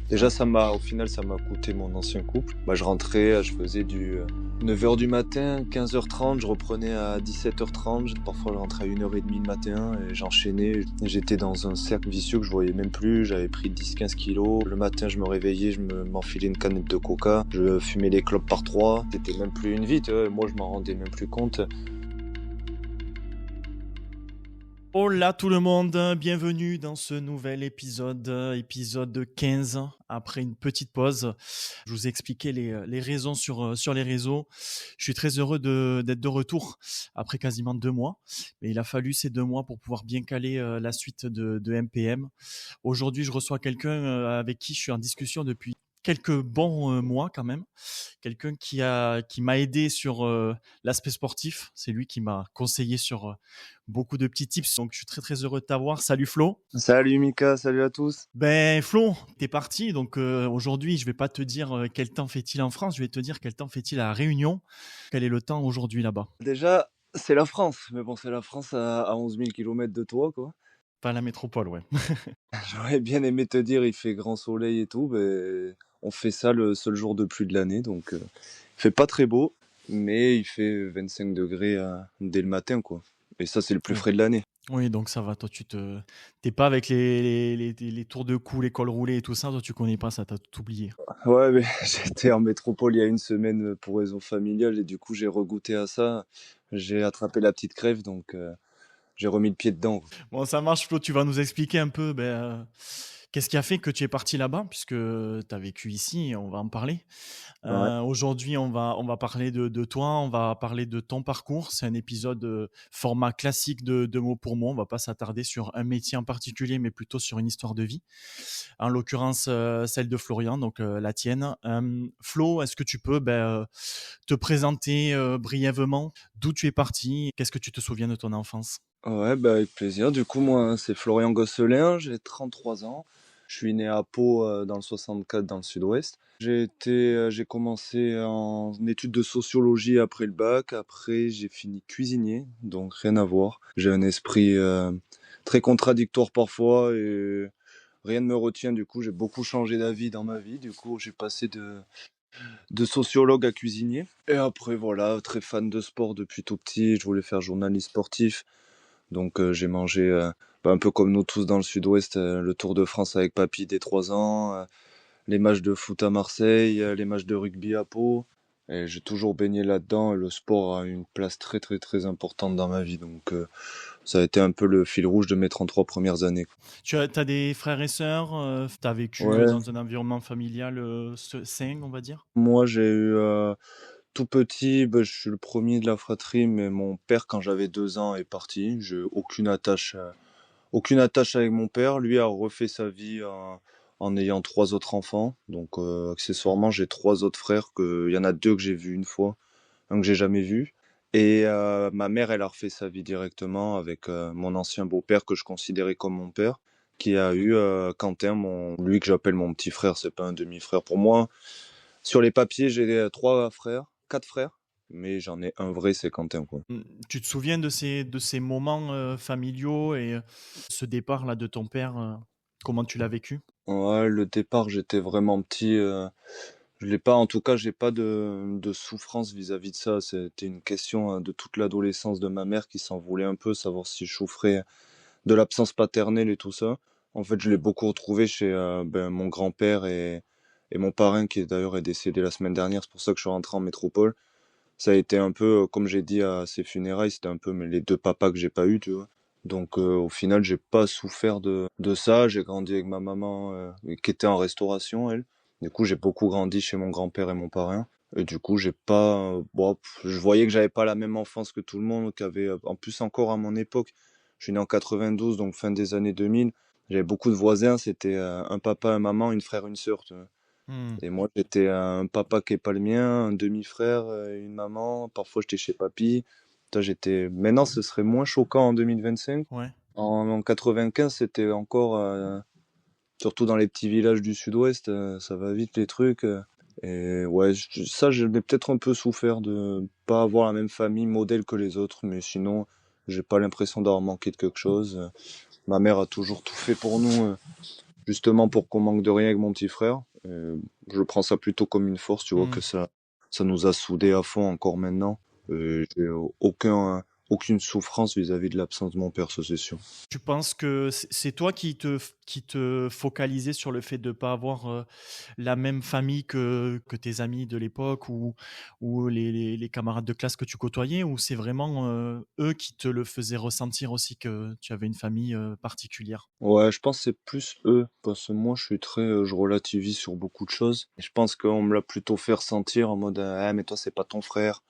Déjà, au final, ça m'a coûté mon ancien couple. Je rentrais, je faisais du 9h du matin, 15h30, je reprenais à 17h30. Parfois, je rentrais à 1h30 le matin et j'enchaînais. J'étais dans un cercle vicieux que je voyais même plus. J'avais pris 10-15 kilos. Le matin, je me réveillais, m'enfilais une canette de coca. Je fumais les clopes par trois. C'était même plus une vie, tu vois. Moi, je m'en rendais même plus compte. Hola tout le monde, bienvenue dans ce nouvel épisode, épisode 15, après une petite pause. Je vous ai expliqué les raisons sur les réseaux. Je suis très heureux d'être de retour après quasiment 2 mois, mais il a fallu ces 2 mois pour pouvoir bien caler la suite de MPM. Aujourd'hui, je reçois quelqu'un avec qui je suis en discussion depuis quelques bons mois quand même, quelqu'un qui m'a aidé sur l'aspect sportif. C'est lui qui m'a conseillé sur beaucoup de petits tips. Donc je suis très très heureux de t'avoir. Salut Flo. Salut Mika, salut à tous. Ben Flo, t'es parti. Donc aujourd'hui, je vais pas te dire quel temps fait-il en France. Je vais te dire quel temps fait-il à La Réunion. Quel est le temps aujourd'hui là-bas? Déjà, c'est la France. Mais bon, c'est la France à 11 000 km de toi, quoi. Pas la métropole, ouais. J'aurais bien aimé te dire il fait grand soleil et tout, mais on fait ça le seul jour de pluie de l'année, donc il fait pas très beau, mais il fait 25 degrés dès le matin, quoi. Et ça, c'est le plus Oui. frais de l'année. Oui, donc ça va. Toi, t'es pas avec les tours de cou, les cols roulés et tout ça. Toi, tu connais pas ça. T'as tout oublié. Ouais, mais j'étais en métropole il y a une semaine pour raison familiale et du coup, j'ai regoûté à ça. J'ai attrapé la petite crève, donc j'ai remis le pied dedans. Bon, ça marche, Flo. Tu vas nous expliquer un peu qu'est-ce qui a fait que tu es parti là-bas, puisque tu as vécu ici, et on va en parler. Ouais. Aujourd'hui, on va parler de toi, on va parler de ton parcours. C'est un épisode format classique de mots pour mots. On va pas s'attarder sur un métier en particulier, mais plutôt sur une histoire de vie. En l'occurrence, celle de Florian, donc la tienne. Flo, est-ce que tu peux te présenter brièvement d'où tu es parti? Qu'est-ce que tu te souviens de ton enfance? Ouais, avec plaisir. Du coup, moi, c'est Florian Gosselin, j'ai 33 ans. Je suis né à Pau, dans le 64, dans le sud-ouest. J'ai commencé en études de sociologie après le bac. Après, j'ai fini cuisinier, donc rien à voir. J'ai un esprit très contradictoire parfois et rien ne me retient. Du coup, j'ai beaucoup changé d'avis dans ma vie. Du coup, j'ai passé de sociologue à cuisinier. Et après, voilà, très fan de sport depuis tout petit. Je voulais faire journaliste sportif. Donc j'ai mangé, un peu comme nous tous dans le sud-ouest, le Tour de France avec papy dès 3 ans, les matchs de foot à Marseille, les matchs de rugby à Pau. Et j'ai toujours baigné là-dedans et le sport a une place très très très importante dans ma vie. Donc ça a été un peu le fil rouge de mes 33 premières années. T'as des frères et sœurs, tu as vécu Ouais, dans un environnement familial sain, on va dire? moi j'ai eu tout petit, je suis le premier de la fratrie, mais mon père quand j'avais 2 ans est parti. J'ai aucune attache avec mon père. Lui a refait sa vie en ayant 3 autres enfants. Donc, accessoirement, j'ai 3 autres frères. Il y en a 2 que j'ai vus une fois, un que j'ai jamais vu. Et ma mère, elle a refait sa vie directement avec mon ancien beau-père que je considérais comme mon père, qui a eu Quentin, lui que j'appelle mon petit frère. C'est pas un demi-frère pour moi. Sur les papiers, j'ai 3 frères, 4 frères, mais j'en ai un vrai, c'est Quentin, quoi. Tu te souviens de ces moments familiaux et ce départ là de ton père, comment tu l'as vécu? Ouais, le départ, j'étais vraiment petit. Je l'ai pas, en tout cas, j'ai pas de souffrance vis-à-vis de ça. C'était une question de toute l'adolescence de ma mère qui s'en voulait un peu, savoir si je souffrais de l'absence paternelle et tout ça. En fait, je l'ai beaucoup retrouvé chez mon grand-père et mon parrain qui d'ailleurs est décédé la semaine dernière. C'est pour ça que je suis rentré en métropole. Ça a été un peu, comme j'ai dit à ses funérailles, c'était un peu les 2 papas que j'ai pas eu, tu vois. Donc au final, j'ai pas souffert de ça. J'ai grandi avec ma maman qui était en restauration, elle. Du coup, j'ai beaucoup grandi chez mon grand-père et mon parrain. Et du coup, j'ai pas, je voyais que j'avais pas la même enfance que tout le monde, qu'avait, en plus encore à mon époque. Je suis né en 92, donc fin des années 2000. J'avais beaucoup de voisins, c'était un papa, un maman, une frère, une sœur, tu vois. Hmm. Et moi, j'étais un papa qui est pas le mien, un demi-frère, une maman. Parfois, j'étais chez papy. Maintenant, ce serait moins choquant en 2025. Ouais. En 95, c'était encore, surtout dans les petits villages du sud-ouest, ça va vite les trucs. Et ouais, ça, je l'ai peut-être un peu souffert de pas avoir la même famille modèle que les autres, mais sinon, j'ai pas l'impression d'avoir manqué de quelque chose. Ma mère a toujours tout fait pour nous. justement pour qu'on manque de rien avec mon petit frère. Je prends ça plutôt comme une force, tu vois, Mmh. que ça nous a soudés à fond encore maintenant. J'ai aucune souffrance vis-à-vis de l'absence de mon père, ça c'est sûr. Tu penses que c'est toi qui te focalisais sur le fait de pas avoir, la même famille que tes amis de l'époque ou les camarades de classe que tu côtoyais? Ou c'est vraiment, eux qui te le faisaient ressentir aussi que tu avais une famille, particulière? Ouais, je pense que c'est plus eux, parce que moi je relativise sur beaucoup de choses. Et je pense qu'on me l'a plutôt fait ressentir en mode ah mais toi c'est pas ton frère,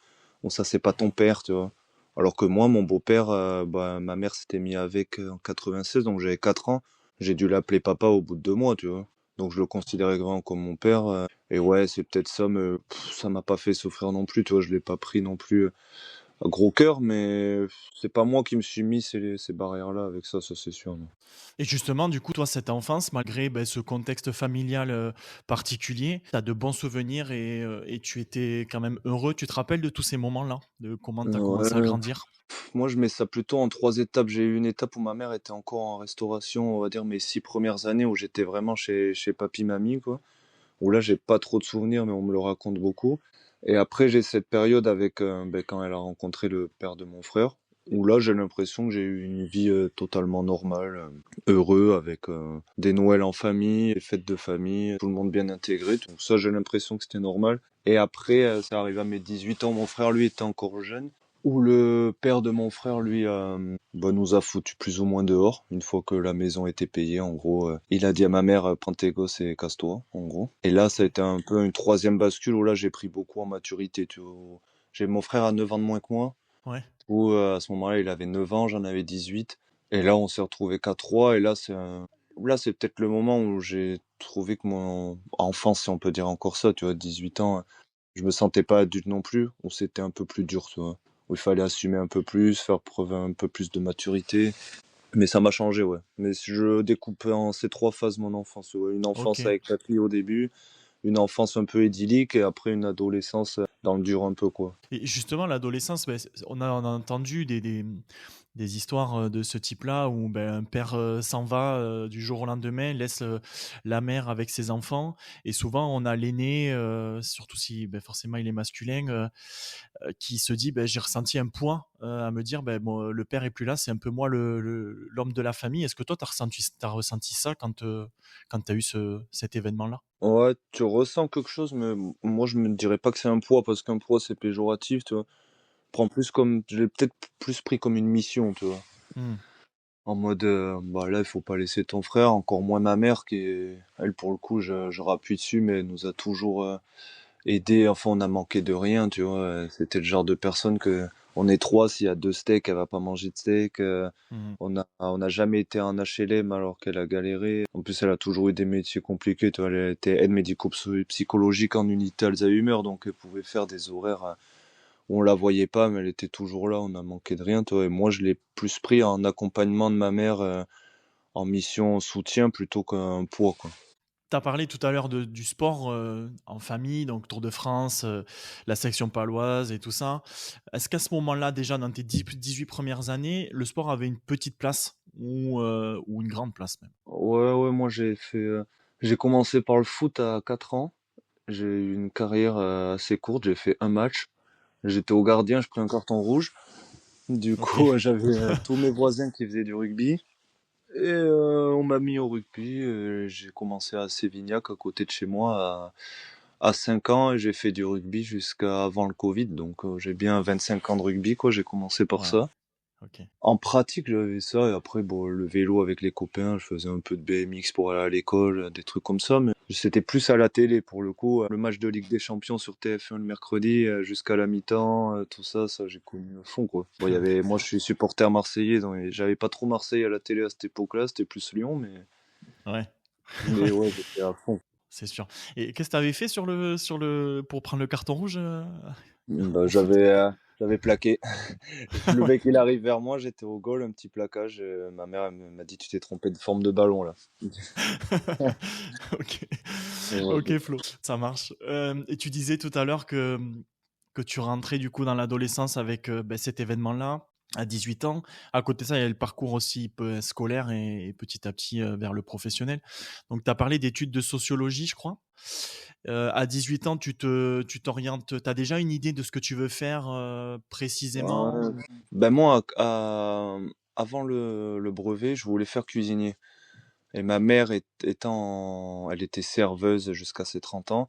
ou ça c'est pas ton père, tu vois. Alors que moi, mon beau-père, bah, ma mère s'était mis avec en 96, donc j'avais 4 ans. J'ai dû l'appeler papa au bout de 2 mois, tu vois. Donc je le considérais vraiment comme mon père. Et ouais, c'est peut-être ça, mais ça m'a pas fait souffrir non plus, tu vois. Je l'ai pas pris non plus à gros cœur, mais c'est pas moi qui me suis mis ces barrières-là avec ça c'est sûr. Non. Et justement, du coup, toi, cette enfance, malgré, ce contexte familial, particulier, tu as de bons souvenirs et tu étais quand même heureux. Tu te rappelles de tous ces moments-là? De comment tu as commencé à Ouais, grandir? moi, je mets ça plutôt en 3 étapes. J'ai eu une étape où ma mère était encore en restauration, on va dire mes 6 premières années où j'étais vraiment chez papy, mamie, quoi. Où là, j'ai pas trop de souvenirs, mais on me le raconte beaucoup. Et après, j'ai cette période avec, quand elle a rencontré le père de mon frère, où là, j'ai l'impression que j'ai eu une vie totalement normale, heureux, avec des Noëls en famille, des fêtes de famille, tout le monde bien intégré. Donc ça, j'ai l'impression que c'était normal. Et après, ça arrive à mes 18 ans, mon frère, lui, était encore jeune où le père de mon frère, lui, bah, nous a foutu plus ou moins dehors, une fois que la maison était payée, en gros. Il a dit à ma mère, prends tes gosses et casse-toi, en gros. Et là, ça a été un peu une troisième bascule, où là, j'ai pris beaucoup en maturité, tu vois. J'ai mon frère à 9 ans de moins que moi, Ouais. où à ce moment-là, il avait 9 ans, j'en avais 18. Et là, on s'est retrouvés qu'à 3, et là, là, c'est peut-être le moment où j'ai trouvé que mon enfance, si on peut dire encore ça, tu vois, 18 ans, je me sentais pas adulte non plus, où c'était un peu plus dur, tu vois. Où il fallait assumer un peu plus, faire preuve un peu plus de maturité. Mais ça m'a changé, ouais. Mais si je découpe en ces 3 phases mon enfance, ouais. Une enfance OK. avec papy au début, une enfance un peu idyllique et après une adolescence dans le dur un peu, quoi. Et justement, l'adolescence, on a entendu des histoires de ce type-là où un père s'en va du jour au lendemain, laisse la mère avec ses enfants. Et souvent, on a l'aîné, surtout si forcément il est masculin, qui se dit j'ai ressenti un poids à me dire bon, le père est plus là, c'est un peu moi l'homme de la famille. Est-ce que toi, tu as ressenti ça quand tu as eu cet événement-là? Ouais, tu ressens quelque chose, mais moi je me dirais pas que c'est un poids, parce qu'un poids c'est péjoratif, tu vois. Prends plus comme, je l'ai peut-être plus pris comme une mission, tu vois. Hmm. En mode, bah là, il faut pas laisser ton frère, encore moins ma mère qui est, elle, pour le coup, je rappuie dessus, mais elle nous a toujours aidé. Enfin, on a manqué de rien, tu vois. C'était le genre de personne que, on est 3, s'il y a 2 steaks, elle va pas manger de steak. Mhm. On a jamais été en HLM alors qu'elle a galéré. En plus, elle a toujours eu des métiers compliqués, tu vois. Elle était aide médico-psychologique en unité Alzheimer, donc elle pouvait faire des horaires où on la voyait pas, mais elle était toujours là, on a manqué de rien, toi. Et moi, je l'ai plus pris en accompagnement de ma mère, en mission soutien plutôt qu'un poids, quoi. Tu as parlé tout à l'heure du sport en famille, donc Tour de France, la section paloise et tout ça. Est-ce qu'à ce moment-là, déjà dans tes 18 premières années, le sport avait une petite place ou une grande place même? Ouais, ouais, moi j'ai commencé par le foot à 4 ans. J'ai eu une carrière assez courte, j'ai fait un match. J'étais au gardien, je pris un carton rouge. Du Ok. coup, j'avais tous mes voisins qui faisaient du rugby. Et on m'a mis au rugby. J'ai commencé à Sévignac, à côté de chez moi, à 5 ans, et j'ai fait du rugby jusqu'à avant le Covid. Donc j'ai bien 25 ans de rugby, quoi. J'ai commencé par Ouais. ça. Ok. En pratique, j'avais ça, et après, bon, le vélo avec les copains, je faisais un peu de BMX pour aller à l'école, des trucs comme ça, mais c'était plus à la télé pour le coup. Le match de Ligue des Champions sur TF1 le mercredi, jusqu'à la mi-temps, tout ça, j'ai connu à fond, quoi. Bon, moi, je suis supporter marseillais, donc j'avais pas trop Marseille à la télé à cette époque-là, c'était plus Lyon, Ouais. mais Ouais, ouais, j'étais à fond. c'est sûr. Et qu'est-ce que tu avais fait pour prendre le carton rouge Bah, au foot? j'avais plaqué. Le mec, il arrive vers moi, j'étais au goal, un petit plaquage. Ma mère, elle m'a dit, tu t'es trompé de forme de ballon, là. Ok, Ouais. ok Flo, ça marche. Et tu disais tout à l'heure que tu rentrais du coup dans l'adolescence avec cet événement-là. à 18 ans. À côté de ça, il y a le parcours aussi scolaire et petit à petit vers le professionnel. Donc, tu as parlé d'études de sociologie, je crois. À 18 ans, tu t'orientes, tu as déjà une idée de ce que tu veux faire précisément Ouais. ou... Ben moi, avant le brevet, je voulais faire cuisinier. Et ma mère elle était serveuse jusqu'à ses 30 ans.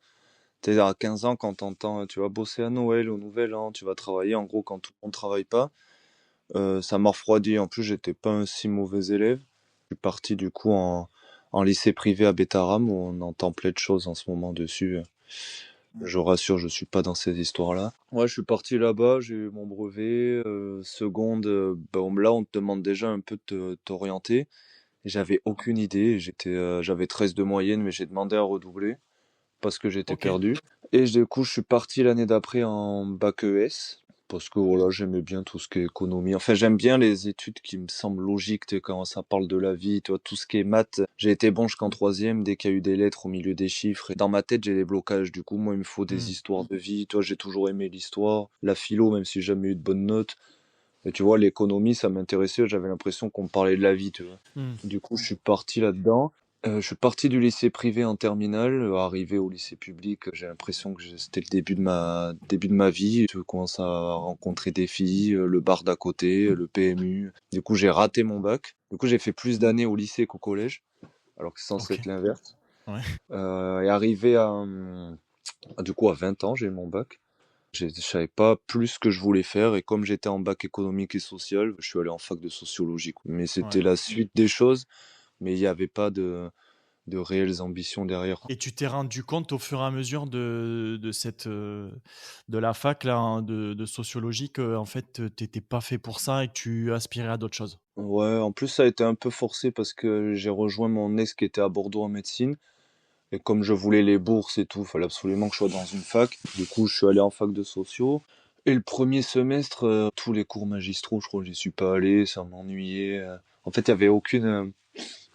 T'es à 15 ans quand t'entends, tu vas bosser à Noël, au Nouvel An, tu vas travailler. En gros, quand tout le monde travaille pas, ça m'a refroidi. En plus, j'étais pas un si mauvais élève. Je suis parti du coup en lycée privé à Bétaram où on entend plein de choses en ce moment dessus. Je rassure, je suis pas dans ces histoires-là. Ouais, je suis parti là-bas, j'ai eu mon brevet. Seconde, bon, là, on te demande déjà un peu de t'orienter. J'avais aucune idée. J'avais 13 de moyenne, mais j'ai demandé à redoubler parce que j'étais Ok, perdu. Et du coup, je suis parti l'année d'après en bac ES parce que voilà, j'aimais bien tout ce qui est économie. Enfin, j'aime bien les études qui me semblent logiques, tu sais, quand ça parle de la vie, toi, tout ce qui est maths. J'ai été bon jusqu'en troisième, dès qu'il y a eu des lettres au milieu des chiffres. Et dans ma tête, j'ai des blocages. Du coup, moi, il me faut hmm, des histoires de vie. Toi, j'ai toujours aimé l'histoire, la philo, même si j'ai jamais eu de bonnes notes. Et tu vois, l'économie, ça m'intéressait. J'avais l'impression qu'on me parlait de la vie, tu vois. hmm, Du coup, je suis parti là-dedans. Je suis parti du lycée privé en terminale, arrivé au lycée public, j'ai l'impression que c'était le début de ma vie. Je commence à rencontrer des filles, le bar d'à côté, le PMU. Du coup, j'ai raté mon bac. Du coup, j'ai fait plus d'années au lycée qu'au collège, alors que c'est censé ok, être l'inverse. ouais, Et arrivé du coup, à 20 ans, j'ai eu mon bac. Je savais pas plus ce que je voulais faire et comme j'étais en bac économique et social, je suis allé en fac de sociologie, quoi. Mais ouais. c'était la suite des choses, mais il n'y avait pas de réelles ambitions derrière. Et tu t'es rendu compte au fur et à mesure de la fac là, hein, de sociologie que en fait t'étais pas fait pour ça et que tu aspirais à d'autres choses. Ouais, en plus ça a été un peu forcé parce que j'ai rejoint mon ex qui était à Bordeaux en médecine. Et comme je voulais les bourses et tout, il fallait absolument que je sois dans une fac. Du coup, je suis allé en fac de sociaux. Et le premier semestre, tous les cours magistraux, je crois que j'y suis pas allé, ça m'ennuyait. En fait, il y avait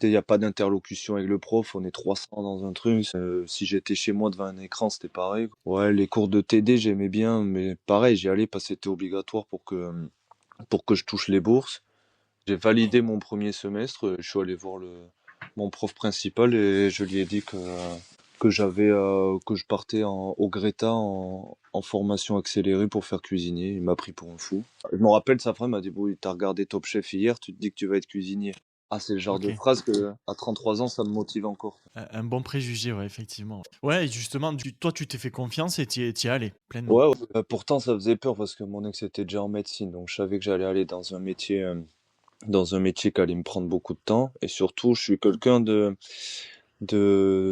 il y a pas d'interlocution avec le prof, on est 300 dans un truc. Si j'étais chez moi devant un écran, c'était pareil. Ouais, les cours de TD, j'aimais bien, mais pareil, j'y allais parce que c'était obligatoire pour que je touche les bourses. J'ai validé mon premier semestre, je suis allé voir mon prof principal et je lui ai dit que je partais au Greta en formation accélérée pour faire cuisinier. Il m'a pris pour un fou. Je me rappelle, sa femme m'a dit, bon, t'as regardé Top Chef hier, tu te dis que tu vas être cuisinier. Ah, c'est le genre Ok. de phrase que à 33 ans, ça me motive encore. Un bon préjugé, ouais, effectivement. Ouais, et justement, toi, tu t'es fait confiance et t'y es allé pleinement. Ouais, ouais. Pourtant, ça faisait peur parce que mon ex était déjà en médecine, donc je savais que j'allais aller dans un métier qui allait me prendre beaucoup de temps. Et surtout, je suis quelqu'un de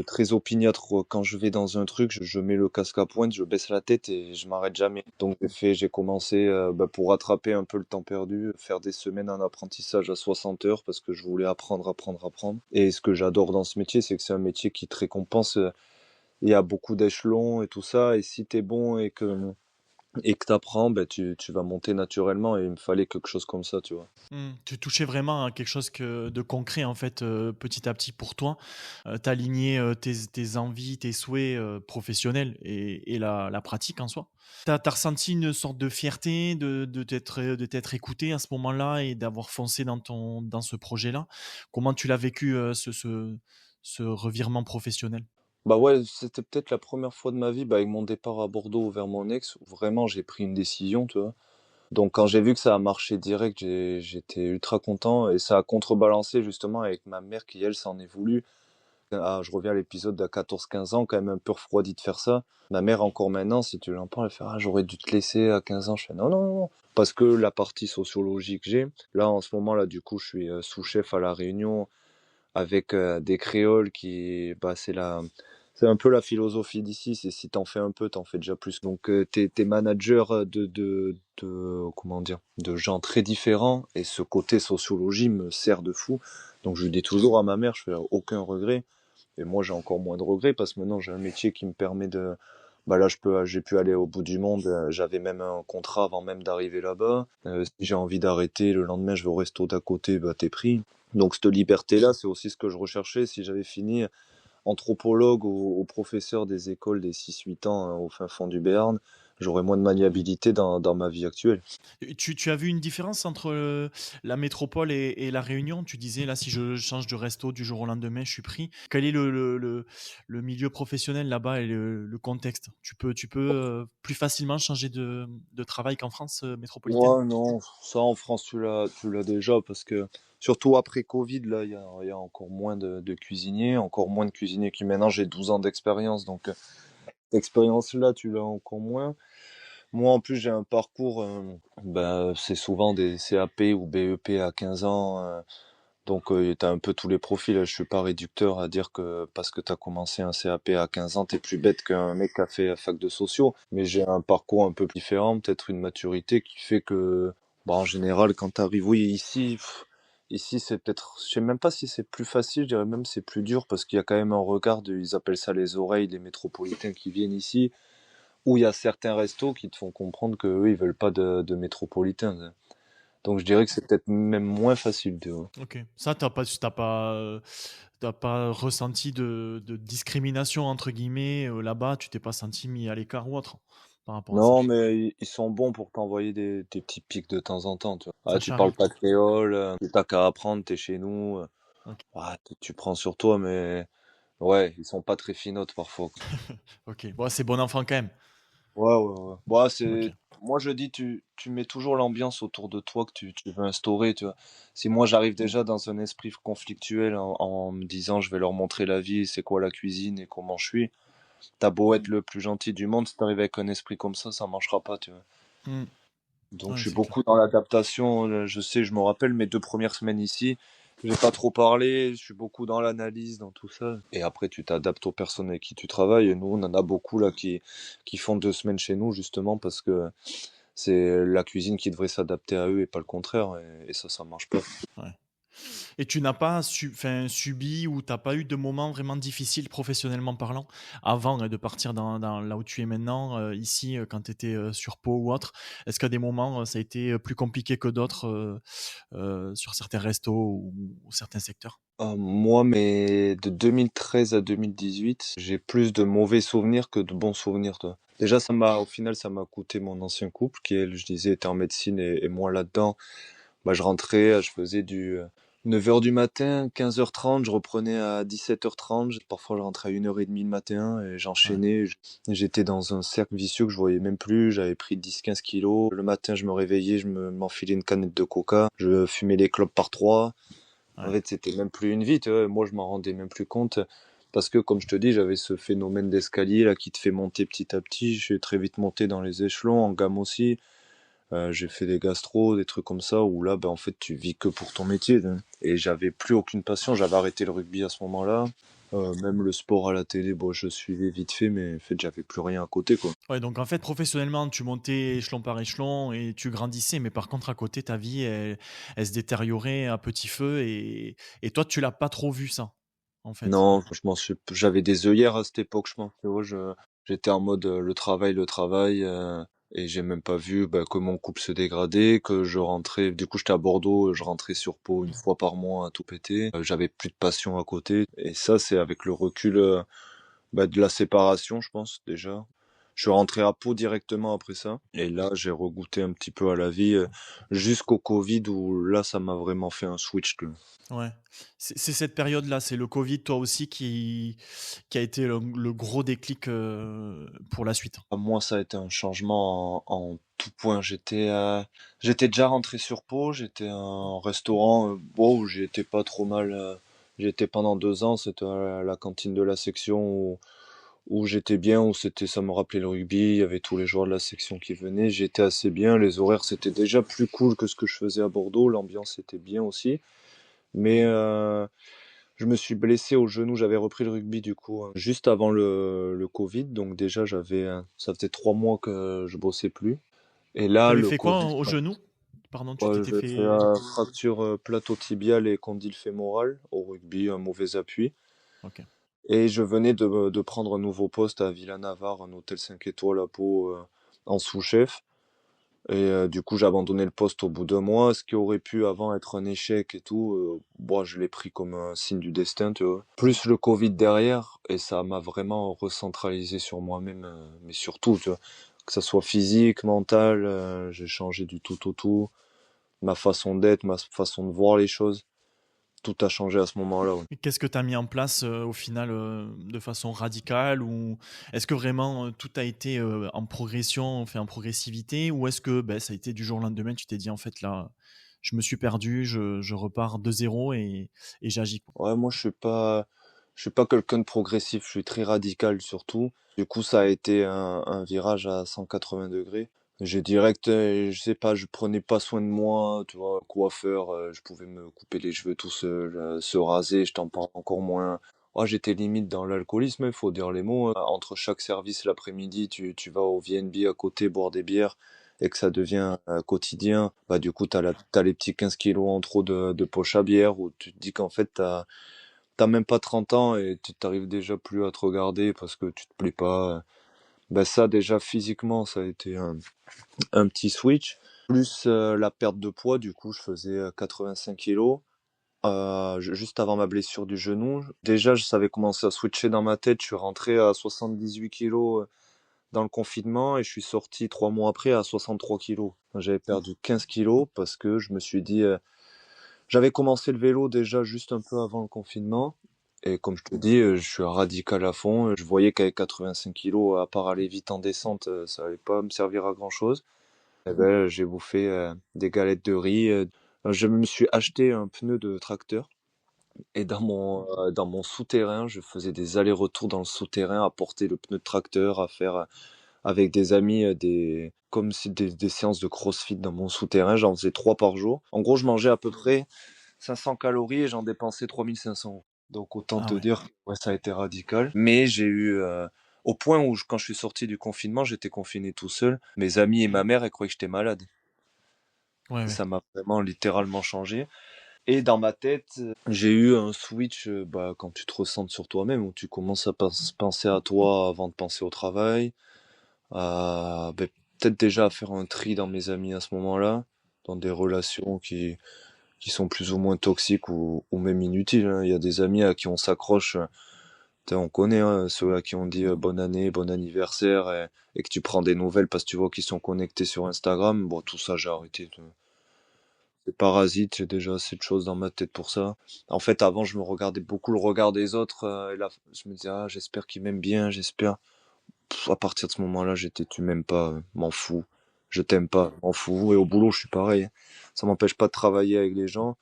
très opiniâtre, quoi. Quand je vais dans un truc, je mets le casque à pointe, je baisse la tête et je m'arrête jamais. Donc j'ai commencé pour rattraper un peu le temps perdu, faire des semaines en apprentissage à 60 heures parce que je voulais apprendre, apprendre, apprendre. Et ce que j'adore dans ce métier, c'est que c'est un métier qui te récompense. Il y a beaucoup d'échelons et tout ça. Et si t'es bon et que t'apprends, tu vas monter naturellement. Et il me fallait quelque chose comme ça, tu vois. Tu touchais vraiment à quelque chose de concret, en fait, petit à petit pour toi. T'aligner tes envies, tes souhaits professionnels et la pratique en soi. T'as ressenti une sorte de fierté de t'être écouté à ce moment-là et d'avoir foncé dans ce projet-là. Comment tu l'as vécu, ce revirement professionnel? Bah ouais, c'était peut-être la première fois de ma vie, avec mon départ à Bordeaux vers mon ex, où vraiment j'ai pris une décision, tu vois. Donc quand j'ai vu que ça a marché direct, j'étais ultra content et ça a contrebalancé justement avec ma mère qui elle s'en est voulu. Ah, je reviens à l'épisode d'à 14-15 ans, quand même un peu refroidi de faire ça. Ma mère encore maintenant, si tu l'entends, elle fait ah j'aurais dû te laisser à 15 ans. Je fais non non non, parce que la partie sociologique que j'ai, là en ce moment là du coup je suis sous-chef à la Réunion avec des créoles c'est un peu la philosophie d'ici, c'est si t'en fais un peu, t'en fais déjà plus. Donc t'es manager comment dire, de gens très différents et ce côté sociologie me sert de fou. Donc je le dis toujours à ma mère, je fais aucun regret. Et moi j'ai encore moins de regrets parce que maintenant j'ai un métier qui me permet là j'ai pu aller au bout du monde. J'avais même un contrat avant même d'arriver là-bas. Si j'ai envie d'arrêter le lendemain, je vais au resto d'à côté, t'es pris. Donc cette liberté-là, c'est aussi ce que je recherchais. Si j'avais fini anthropologue au professeur des écoles des 6-8 ans au fin fond du Béarn, j'aurais moins de maniabilité dans ma vie actuelle. Tu as vu une différence entre la métropole et la Réunion? Tu disais, là, si je change de resto du jour au lendemain, je suis pris. Quel est le milieu professionnel là-bas et le contexte? Tu peux plus facilement changer de travail qu'en France métropolitaine? Ouais, non, ça en France tu l'as déjà parce que surtout après Covid, là, il y a encore moins de cuisiniers, encore moins de cuisiniers qui maintenant j'ai 12 ans d'expérience, donc l'expérience là tu l'as encore moins. Moi en plus j'ai un parcours, c'est souvent des CAP ou BEP à 15 ans, donc t'as un peu tous les profils. Je suis pas réducteur à dire que parce que t'as commencé un CAP à 15 ans, t'es plus bête qu'un mec qui a fait fac de sociaux. Mais j'ai un parcours un peu plus différent, peut-être une maturité qui fait que, en général, quand t'arrives, oui, ici, ici c'est peut-être, je sais même pas si c'est plus facile, je dirais même c'est plus dur parce qu'il y a quand même un regard ils appellent ça les oreilles des métropolitains qui viennent ici, où il y a certains restos qui te font comprendre que eux ils veulent pas de métropolitains. Donc je dirais que c'est peut-être même moins facile, tu vois. Ok. Ça, t'as pas ressenti de discrimination entre guillemets là-bas. Tu t'es pas senti mis à l'écart ou autre par rapport à ça. Non, mais ils sont bons pour t'envoyer des petits pics de temps en temps, tu vois. Ah, Ça tu parles charrie. pas créole, t'as qu'à apprendre, t'es chez nous. Ok. Tu prends sur toi, mais ouais, ils sont pas très finotes parfois, quoi. Ok. Bon, c'est bon enfant quand même. Ouais, ouais, ouais. Bon, Ok. moi je dis, tu mets toujours l'ambiance autour de toi que tu veux instaurer, tu vois. Si moi j'arrive déjà dans un esprit conflictuel en me disant je vais leur montrer la vie, c'est quoi la cuisine et comment je suis, t'as beau être le plus gentil du monde, si t'arrives avec un esprit comme ça marchera pas, tu vois. Hmm. Donc je Ouais, suis c'est clair. beaucoup dans l'adaptation. Je sais, je me rappelle mes 2 premières semaines ici. J'ai pas trop parlé, je suis beaucoup dans l'analyse, dans tout ça. Et après, tu t'adaptes aux personnes avec qui tu travailles. Et nous, on en a beaucoup là qui font 2 semaines chez nous, justement, parce que c'est la cuisine qui devrait s'adapter à eux et pas le contraire. Et ça marche pas. Ouais. Et tu n'as pas subi ou t'as pas eu de moments vraiment difficiles professionnellement parlant avant de partir dans là où tu es maintenant, ici, quand tu étais sur Pau ou autre? Est-ce qu'à des moments, ça a été plus compliqué que d'autres sur certains restos ou certains secteurs? Moi, mais de 2013 à 2018, j'ai plus de mauvais souvenirs que de bons souvenirs, toi. Déjà, au final, ça m'a coûté mon ancien couple, qui, elle, je disais, était en médecine et moi là-dedans. Je rentrais, je faisais du 9 heures du matin, 15h30, je reprenais à 17h30, parfois je rentrais à 1h30 le matin et Ouais, j'enchaînais. J'étais dans un cercle vicieux que je voyais même plus, j'avais pris 10-15 kilos. Le matin, je me réveillais, m'enfilais une canette de coca, je fumais les clopes par trois. En ouais. fait, c'était même plus une vie, tu vois. Moi, je m'en rendais même plus compte parce que, comme je te dis, j'avais ce phénomène d'escalier là qui te fait monter petit à petit. J'ai très vite monté dans les échelons, en gamme aussi. J'ai fait des gastros, des trucs comme ça, où là, en fait, tu vis que pour ton métier, hein. Et j'avais plus aucune passion. J'avais arrêté le rugby à ce moment-là. Même le sport à la télé, bon, je suivais vite fait, mais en fait, j'avais plus rien à côté, quoi. Ouais, donc en fait, professionnellement, tu montais échelon par échelon et tu grandissais, mais par contre, à côté, ta vie, elle se détériorait à petit feu et toi, tu l'as pas trop vu ça, en fait. Non, j'avais des œillères à cette époque, je pense. Tu vois, j'étais en mode le travail, et j'ai même pas vu que mon couple se dégradait, que je rentrais. Du coup, j'étais à Bordeaux, je rentrais sur Pau une fois par mois à tout péter. J'avais plus de passion à côté, et ça, c'est avec le recul de la séparation, je pense déjà. Je suis rentré à Pau directement après ça, et là, j'ai regoûté un petit peu à la vie jusqu'au Covid où là, ça m'a vraiment fait un switch. Ouais. C'est cette période-là, c'est le Covid, toi aussi, qui a été le gros déclic pour la suite. Moi, ça a été un changement en tout point. J'étais déjà rentré sur Pau, j'étais à un restaurant où j'étais pas trop mal. J'étais pendant 2 ans, c'était à la cantine de la section où j'étais bien, ça me rappelait le rugby, il y avait tous les joueurs de la section qui venaient, j'étais assez bien, les horaires c'était déjà plus cool que ce que je faisais à Bordeaux, l'ambiance était bien aussi. Mais je me suis blessé au genou, j'avais repris le rugby du coup juste avant le Covid, donc déjà ça faisait 3 mois que je bossais plus. Et là, T'avais le fait quoi Covid, au genou? Pardon, tu t'étais j'ai fait fait... fracture plateau-tibial et condyle fémoral au rugby, un mauvais appui. Ok. Et je venais de prendre un nouveau poste à Villa-Navarre, un hôtel 5 étoiles à Pau, en sous-chef. Et du coup, j'ai abandonné le poste au bout d'1 mois, ce qui aurait pu avant être un échec et tout. Je l'ai pris comme un signe du destin, tu vois. Plus le Covid derrière, et ça m'a vraiment recentralisé sur moi-même, mais surtout, tu vois. que ça soit physique, mental, j'ai changé du tout au tout. Ma façon d'être, ma façon de voir les choses, tout a changé à ce moment-là. Ouais. Et qu'est-ce que tu as mis en place au final de façon radicale ou est-ce que vraiment tout a été en progression, fait en progressivité ou est-ce que ben, ça a été du jour au lendemain, tu t'es dit en fait là, je me suis perdu, je repars de zéro et j'agis quoi. Ouais, moi je suis pas quelqu'un de progressif, je suis très radical surtout. Du coup, ça a été un virage à 180 degrés. J'ai direct, je sais pas, je prenais pas soin de moi, tu vois, coiffeur, je pouvais me couper les cheveux tout seul, se raser, je t'en parle encore moins. Oh, j'étais limite dans l'alcoolisme, il faut dire les mots. Entre chaque service l'après-midi, tu vas au VNB à côté boire des bières et que ça devient quotidien. Bah du coup, t'as les petits 15 kilos en trop de poche à bière où tu te dis qu'en fait t'as même pas 30 ans et tu t'arrives déjà plus à te regarder parce que tu te plais pas. Ben ça déjà physiquement ça a été un petit switch. Plus la perte de poids, du coup je faisais 85 kilos. Juste avant ma blessure du genou. Déjà je savais commencer à switcher dans ma tête. Je suis rentré à 78 kilos dans le confinement et je suis sorti 3 mois après à 63 kilos. J'avais perdu 15 kilos parce que je me suis dit j'avais commencé le vélo déjà juste un peu avant le confinement. Et comme je te dis, je suis un radical à fond. Je voyais qu'avec 85 kilos, à part aller vite en descente, ça allait pas me servir à grand chose. Et ben, j'ai bouffé des galettes de riz. Je me suis acheté un pneu de tracteur. Et dans mon souterrain, je faisais des allers-retours dans le souterrain à porter le pneu de tracteur, à faire avec des amis comme si des séances de crossfit dans mon souterrain. J'en faisais 3 par jour. En gros, je mangeais à peu près 500 calories et j'en dépensais 3500 €. Donc autant Ah te ouais, dire, ouais, ça a été radical. Mais j'ai eu, au point où quand je suis sorti du confinement, j'étais confiné tout seul. Mes amis et ma mère, elles croyaient que j'étais malade. ouais, Et ouais. ça m'a vraiment littéralement changé. Et dans ma tête, j'ai eu un switch, bah, quand tu te ressens sur toi-même, où tu commences à penser à toi avant de penser au travail. Ben, peut-être déjà à faire un tri dans mes amis à ce moment-là, dans des relations qui sont plus ou moins toxiques ou même inutiles. Hein. Il y a des amis à qui on s'accroche, on connaît hein, ceux à qui on dit bonne année, bon anniversaire, et que tu prends des nouvelles parce que tu vois qu'ils sont connectés sur Instagram. Bon, tout ça, j'ai arrêté. C'est parasite, j'ai déjà assez de choses dans ma tête pour ça. En fait, avant, je me regardais beaucoup le regard des autres, et là, je me disais, ah, j'espère qu'ils m'aiment bien, j'espère. À partir de ce moment-là, j'étais, tu m'aimes pas, m'en fous. Je t'aime pas, m'en fous. Et au boulot, je suis pareil. Ça m'empêche pas de travailler avec les gens.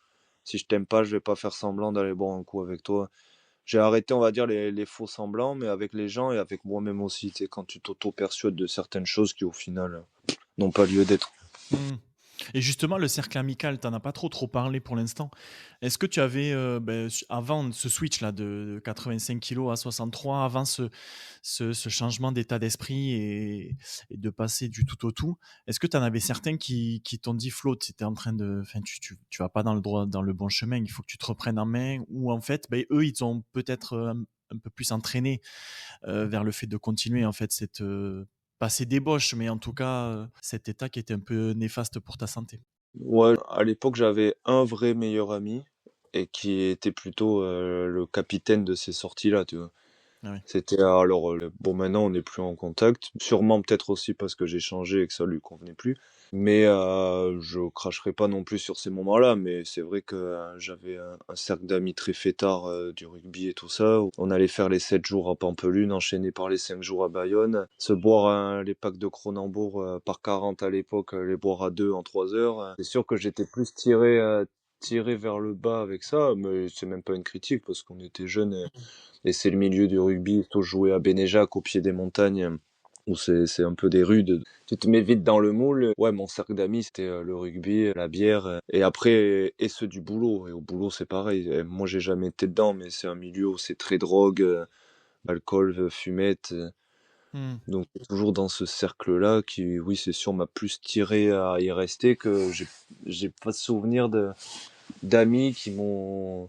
Si je t'aime pas, je vais pas faire semblant d'aller boire un coup avec toi. J'ai arrêté, on va dire, les faux semblants, mais avec les gens et avec moi-même aussi. Tu sais, quand tu t'auto-persuades de certaines choses qui, au final, n'ont pas lieu d'être. Hmm. Et justement, le cercle amical, t'en as pas trop parlé pour l'instant. Est-ce que tu avais, ben, avant ce switch là de 85 kilos à 63, avant ce changement d'état d'esprit et de passer du tout au tout, est-ce que tu en avais certains qui t'ont dit Flo, tu étais en train de, enfin, tu vas pas dans le bon chemin, il faut que tu te reprennes en main, ou en fait, ben, eux, ils ont peut-être un peu plus entraîné vers le fait de continuer en fait cette pas ces débauches, mais en tout cas cet état qui était un peu néfaste pour ta santé. Ouais, à l'époque, j'avais un vrai meilleur ami et qui était plutôt le capitaine de ces sorties-là, tu vois. Ah ouais. C'était alors bon maintenant on n'est plus en contact, sûrement peut-être aussi parce que j'ai changé et que ça lui convenait plus. Mais je cracherai pas non plus sur ces moments-là, mais c'est vrai que j'avais un cercle d'amis très fêtards du rugby et tout ça. On allait faire les 7 jours à Pampelune, enchaînés par les 5 jours à Bayonne, se boire les packs de Cronenbourg par 40 à l'époque, les boire à 2 en 3 heures. C'est sûr que j'étais plus tiré vers le bas avec ça, mais c'est même pas une critique parce qu'on était jeunes et c'est le milieu du rugby, surtout jouer à Bénéjac au pied des montagnes où c'est un peu des rudes. Tu te mets vite dans le moule. Ouais, mon cercle d'amis c'était le rugby, la bière et après et ceux du boulot. Et au boulot c'est pareil. Et moi j'ai jamais été dedans, mais c'est un milieu où c'est très drogue, alcool, fumette. Hmm. Donc toujours dans ce cercle-là qui, oui c'est sûr, m'a plus tiré à y rester que j'ai pas de souvenir de d'amis qui m'ont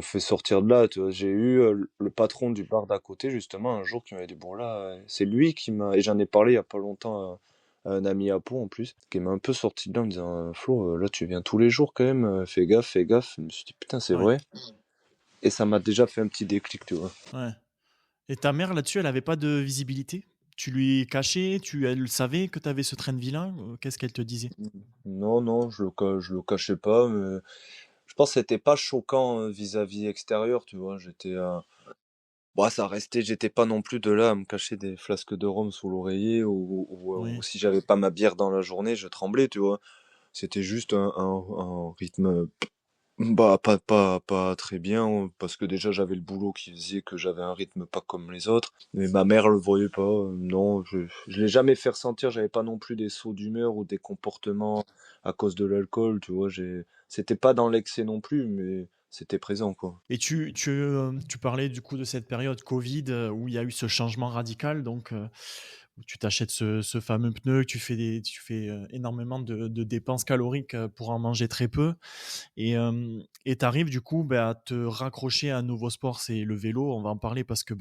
fait sortir de là, tu vois. J'ai eu le patron du bar d'à côté, justement, un jour, qui m'avait dit, bon là, c'est lui qui m'a, et j'en ai parlé il y a pas longtemps à un ami à Pau, en plus, qui m'a un peu sorti de là en me disant, Flo, là, tu viens tous les jours quand même, fais gaffe, fais gaffe. Je me suis dit, putain, c'est Ouais, vrai. Et ça m'a déjà fait un petit déclic, tu vois. ouais. Et ta mère là-dessus, elle avait pas de visibilité? tu lui cachais? Elle savait que tu avais ce train de vie là? Qu'est-ce qu'elle te disait? Non, non, je le cachais pas, mais je pense que c'était pas choquant, vis-à-vis extérieur, tu vois? Bah, ça restait j'étais pas non plus de là à me cacher des flasques de rhum sous l'oreiller ou Oui. si j'avais pas ma bière dans la journée, je tremblais, tu vois? C'était juste un rythme, bah, pas très bien, parce que déjà j'avais le boulot qui faisait que j'avais un rythme pas comme les autres. Mais ma mère le voyait pas, non, je l'ai jamais fait ressentir, j'avais pas non plus des sauts d'humeur ou des comportements à cause de l'alcool, tu vois? C'était pas dans l'excès non plus, mais c'était présent, quoi. Et tu parlais du coup de cette période Covid, où il y a eu ce changement radical donc où tu t'achètes ce fameux pneu, tu fais, énormément de dépenses caloriques, pour en manger très peu. Et tu arrives du coup, à te raccrocher à un nouveau sport, c'est le vélo. On va en parler parce que,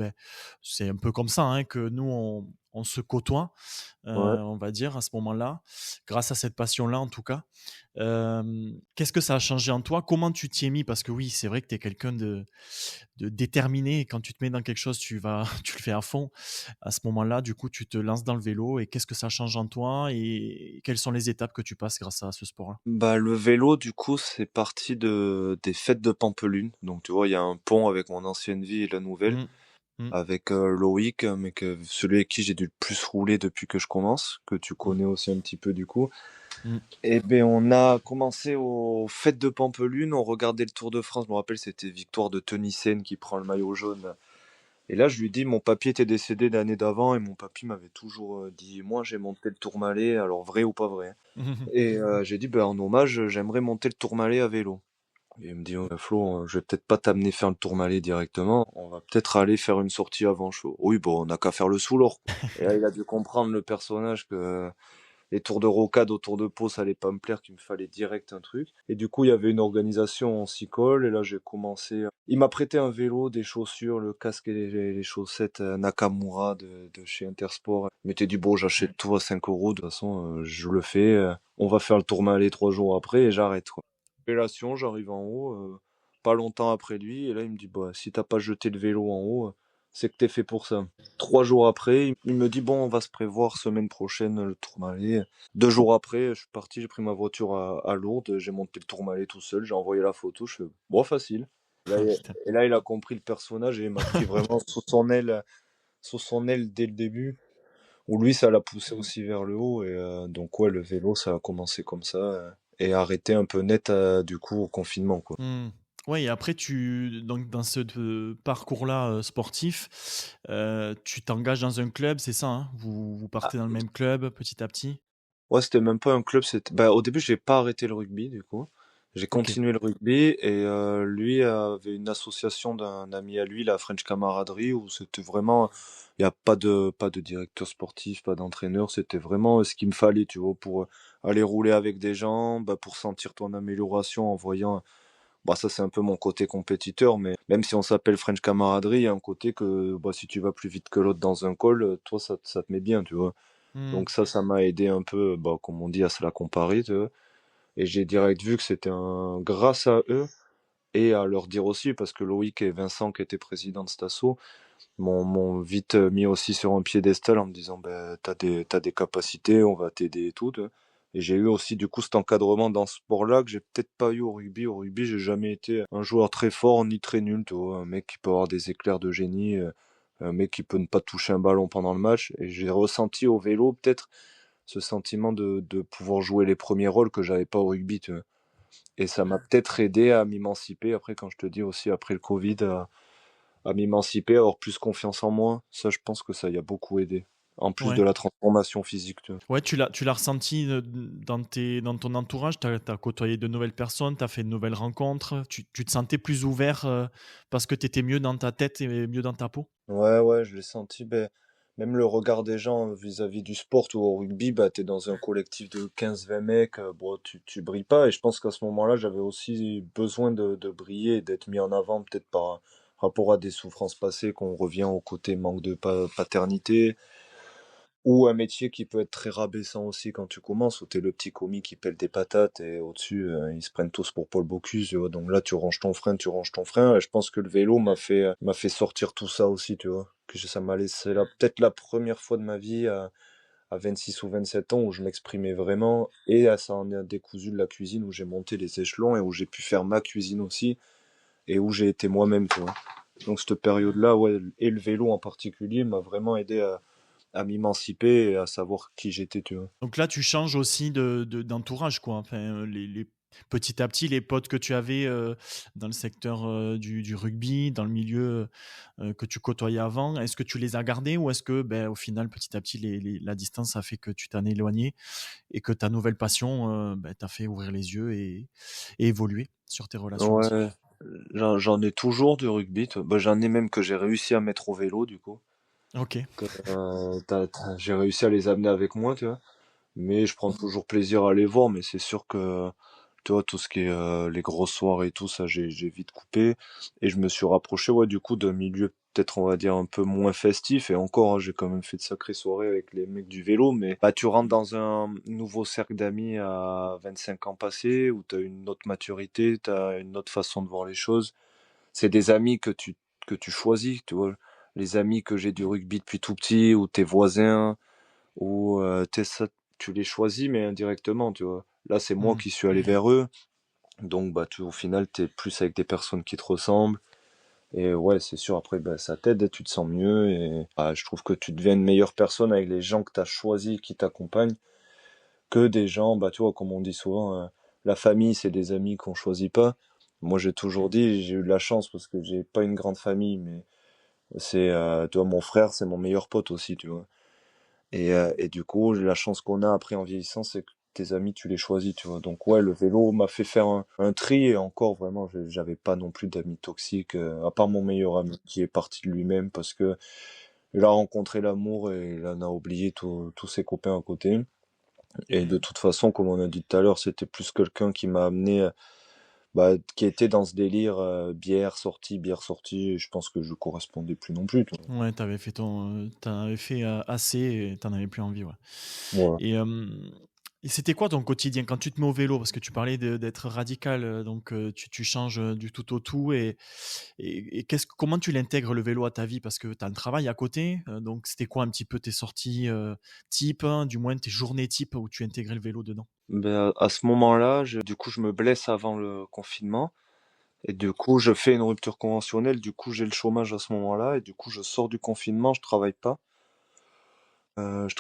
c'est un peu comme ça, hein, que nous on se côtoie, Ouais. on va dire à ce moment-là, grâce à cette passion-là en tout cas. Qu'est-ce que ça a changé en toi? Comment tu t'y es mis? Parce que oui, c'est vrai que tu es quelqu'un de déterminé. Quand tu te mets dans quelque chose, tu le fais à fond. À ce moment-là, du coup, tu te lances dans le vélo et qu'est-ce que ça change en toi et quelles sont les étapes que tu passes grâce à ce sport-là? Bah, le vélo, du coup, c'est parti des fêtes de Pampelune. Donc, tu vois, il y a un pont avec mon ancienne vie et la nouvelle, Mmh. Mmh. avec Loïc, mais celui avec qui j'ai dû le plus rouler depuis que je commence, que tu Mmh. connais aussi un petit peu du coup. Mmh. Et ben, on a commencé aux fêtes de Pampelune, on regardait le Tour de France. Je me rappelle, c'était victoire de Tony qui prend le maillot jaune. Et là, je lui dis, mon papy était décédé l'année d'avant et mon papy m'avait toujours dit, moi, j'ai monté le Tourmalet, alors vrai ou pas vrai, hein. Et j'ai dit, ben, en hommage, j'aimerais monter le Tourmalet à vélo. Et il me dit, ouais, Flo, je vais peut-être pas t'amener faire le Tourmalet directement, on va peut-être aller faire une sortie avant chaud. Oui, bon, on n'a qu'à faire le Soulor. Et là, il a dû comprendre le personnage que les tours de rocade autour de Pau, ça allait pas me plaire, qu'il me fallait direct un truc. Et du coup, il y avait une organisation en Cicole, et là, j'ai commencé. Il m'a prêté un vélo, des chaussures, le casque et les chaussettes Nakamura de chez Intersport. Il m'était dit, bon, j'achète tout à 5 euros, de toute façon, je le fais. On va faire le Tourmalet 3 jours après, et j'arrête, quoi. Appellation, j'arrive en haut, pas longtemps après lui, et là, il me dit, bah, si t'as pas jeté le vélo en haut, c'est que t'es fait pour ça. 3 jours après, il me dit, bon, on va se prévoir semaine prochaine le Tourmalet. 2 jours après, je suis parti, j'ai pris ma voiture à Lourdes, j'ai monté le Tourmalet tout seul, j'ai envoyé la photo, je fais, bon, facile. Ah putain. Et là, il a compris le personnage et il m'a pris vraiment sous son aile dès le début. Où lui, ça l'a poussé aussi vers le haut. Et donc, ouais, le vélo, ça a commencé comme ça. Et arrêté un peu net, du coup, au confinement, quoi. Mmh. Ouais et après donc dans ce parcours-là, sportif, tu t'engages dans un club, c'est ça, hein? Vous Ah, partez dans le même club petit à petit? ouais, c'était même pas un club, bah, au début, j'ai pas arrêté le rugby, du coup. J'ai OK. continué le rugby et lui avait une association d'un ami à lui, la French Camaraderie, où c'était vraiment, il y a pas de directeur sportif, pas d'entraîneur, c'était vraiment ce qu'il me fallait, tu vois, pour aller rouler avec des gens, bah, pour sentir ton amélioration en voyant, bah, ça c'est un peu mon côté compétiteur, mais même si on s'appelle French Camaraderie, il y a un côté que, bah, si tu vas plus vite que l'autre dans un col, toi ça te met bien, tu vois. Mmh. Donc ça m'a aidé un peu, bah, comme on dit, à se la comparer, tu vois. Et j'ai direct vu que c'était grâce à eux et à leur dire aussi, parce que Loïc et Vincent, qui étaient présidents de cet asso, m'ont vite mis aussi sur un piédestal en me disant, ben, t'as des capacités, on va t'aider et tout, tu vois. Et j'ai eu aussi du coup cet encadrement dans ce sport-là que j'ai peut-être pas eu au rugby. Au rugby, j'ai jamais été un joueur très fort ni très nul, tu vois. Un mec qui peut avoir des éclairs de génie, un mec qui peut ne pas toucher un ballon pendant le match. Et j'ai ressenti au vélo peut-être ce sentiment de pouvoir jouer les premiers rôles que j'avais pas au rugby, tu vois. Et ça m'a peut-être aidé à m'émanciper. Après, quand je te dis aussi après le Covid, à m'émanciper, avoir plus confiance en moi, ça, je pense que ça y a beaucoup aidé. En plus de Ouais. la transformation physique, tu vois. Ouais, tu l'as ressenti, dans ton entourage? Tu as côtoyé de nouvelles personnes, tu as fait de nouvelles rencontres, tu te sentais plus ouvert, parce que tu étais mieux dans ta tête et mieux dans ta peau? Ouais, ouais, je l'ai senti. Ben, même le regard des gens vis-à-vis du sport ou au rugby, bah, t'es dans un collectif de 15-20 mecs, bon, tu brilles pas. Et je pense qu'à ce moment-là, j'avais aussi besoin de briller et d'être mis en avant, peut-être par rapport à des souffrances passées, qu'on revient au côté manque de paternité. Ou un métier qui peut être très rabaissant aussi quand tu commences, où t'es le petit commis qui pèle des patates et au-dessus, ils se prennent tous pour Paul Bocuse, tu vois. Donc là, tu ranges ton frein. Et je pense que le vélo m'a fait sortir tout ça aussi, tu vois. Ça m'a laissé peut-être la première fois de ma vie à 26 ou 27 ans où je m'exprimais vraiment. Et ça en a décousu de la cuisine où j'ai monté les échelons et où j'ai pu faire ma cuisine aussi et où j'ai été moi-même, tu vois. Donc cette période-là, ouais, et le vélo en particulier m'a vraiment aidé à m'émanciper et à savoir qui j'étais, tu vois. Donc là, tu changes aussi d'entourage, quoi. Enfin, petit à petit, les potes que tu avais dans le secteur du rugby, dans le milieu que tu côtoyais avant, est-ce que tu les as gardés ou est-ce que, ben, au final, petit à petit, la distance a fait que tu t'en es éloigné et que ta nouvelle passion ben, t'a fait ouvrir les yeux et évoluer sur tes relations aussi? Ouais, j'en ai toujours du rugby. Bah, j'en ai même que j'ai réussi à mettre au vélo, du coup. Ok. J'ai réussi à les amener avec moi, tu vois. Mais je prends toujours plaisir à les voir, mais c'est sûr que, tu vois, tout ce qui est les grosses soirées et tout ça, j'ai vite coupé. Et je me suis rapproché, ouais, du coup, d'un milieu peut-être, on va dire, un peu moins festif. Et encore, hein, j'ai quand même fait de sacrées soirées avec les mecs du vélo, mais bah, tu rentres dans un nouveau cercle d'amis à 25 ans passés, où t'as une autre maturité, t'as une autre façon de voir les choses. C'est des amis que tu choisis, tu vois. Les amis que j'ai du rugby depuis tout petit, ou tes voisins, ou tu les choisis, mais indirectement, tu vois. Là, c'est moi Mhm. qui suis allé vers eux. Donc, bah, au final, t'es plus avec des personnes qui te ressemblent. Et ouais, c'est sûr, après, bah, ça t'aide, tu te sens mieux. Et bah, je trouve que tu deviens une meilleure personne avec les gens que t'as choisis, qui t'accompagnent, que des gens, bah, tu vois, comme on dit souvent, la famille, c'est des amis qu'on choisit pas. Moi, j'ai toujours dit, j'ai eu de la chance parce que j'ai pas une grande famille, mais tu vois, mon frère, c'est mon meilleur pote aussi, tu vois. Et du coup, la chance qu'on a après en vieillissant, c'est que tes amis, tu les choisis, tu vois. Donc ouais, le vélo m'a fait faire un tri et encore, vraiment, j'avais pas non plus d'amis toxiques, à part mon meilleur ami qui est parti de lui-même parce que il a rencontré l'amour et il en a oublié tous ses copains à côté. Et de toute façon, comme on a dit tout à l'heure, c'était plus quelqu'un qui m'a amené, bah, qui était dans ce délire, bière sortie, et je pense que je correspondais plus non plus, tu Ouais, t'en avais fait assez et t'en avais plus envie, ouais. vois. Et, et c'était quoi ton quotidien quand tu te mets au vélo? Parce que tu parlais d'être radical, donc tu changes du tout au tout. Et comment tu l'intègres le vélo à ta vie? Parce que tu as un travail à côté, donc c'était quoi un petit peu tes sorties type, hein, du moins tes journées type où tu intégrais le vélo dedans? Ben, à ce moment-là, du coup, je me blesse avant le confinement. Et du coup, je fais une rupture conventionnelle. Du coup, j'ai le chômage à ce moment-là. Et du coup, je sors du confinement, je travaille pas. Je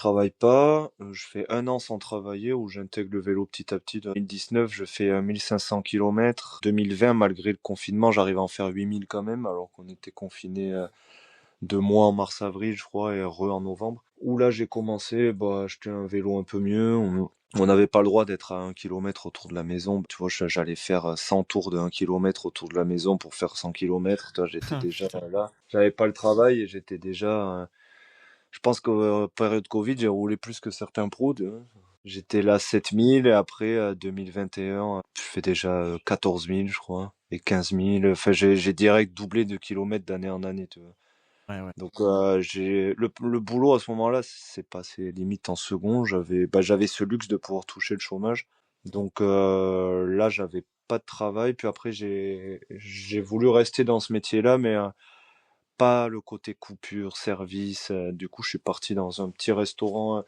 fais un an sans travailler où j'intègre le vélo petit à petit. En 2019, je fais 1500 km. 2020, malgré le confinement, j'arrive à en faire 8000 quand même, alors qu'on était confinés 2 mois en mars-avril, je crois, et en novembre. Où là, j'ai commencé bah, à acheter un vélo un peu mieux. On n'avait pas le droit d'être à 1 kilomètre autour de la maison. Tu vois, j'allais faire 100 tours de 1 kilomètre autour de la maison pour faire 100 kilomètres. Toi, j'étais Ah, déjà putain. là. J'avais pas le travail et j'étais déjà. Je pense qu'en période Covid, j'ai roulé plus que certains pros. J'étais là 7000 et après 2021, je fais déjà 14 000, je crois, et 15 000. Enfin, j'ai direct doublé de kilomètres d'année en année, tu vois. Ouais, ouais. Donc j'ai le boulot à ce moment-là, c'est passé limite en second. J'avais ce luxe de pouvoir toucher le chômage. Donc là, j'avais pas de travail. Puis après, j'ai voulu rester dans ce métier-là, mais pas le côté coupure, service. Du coup, je suis parti dans un petit restaurant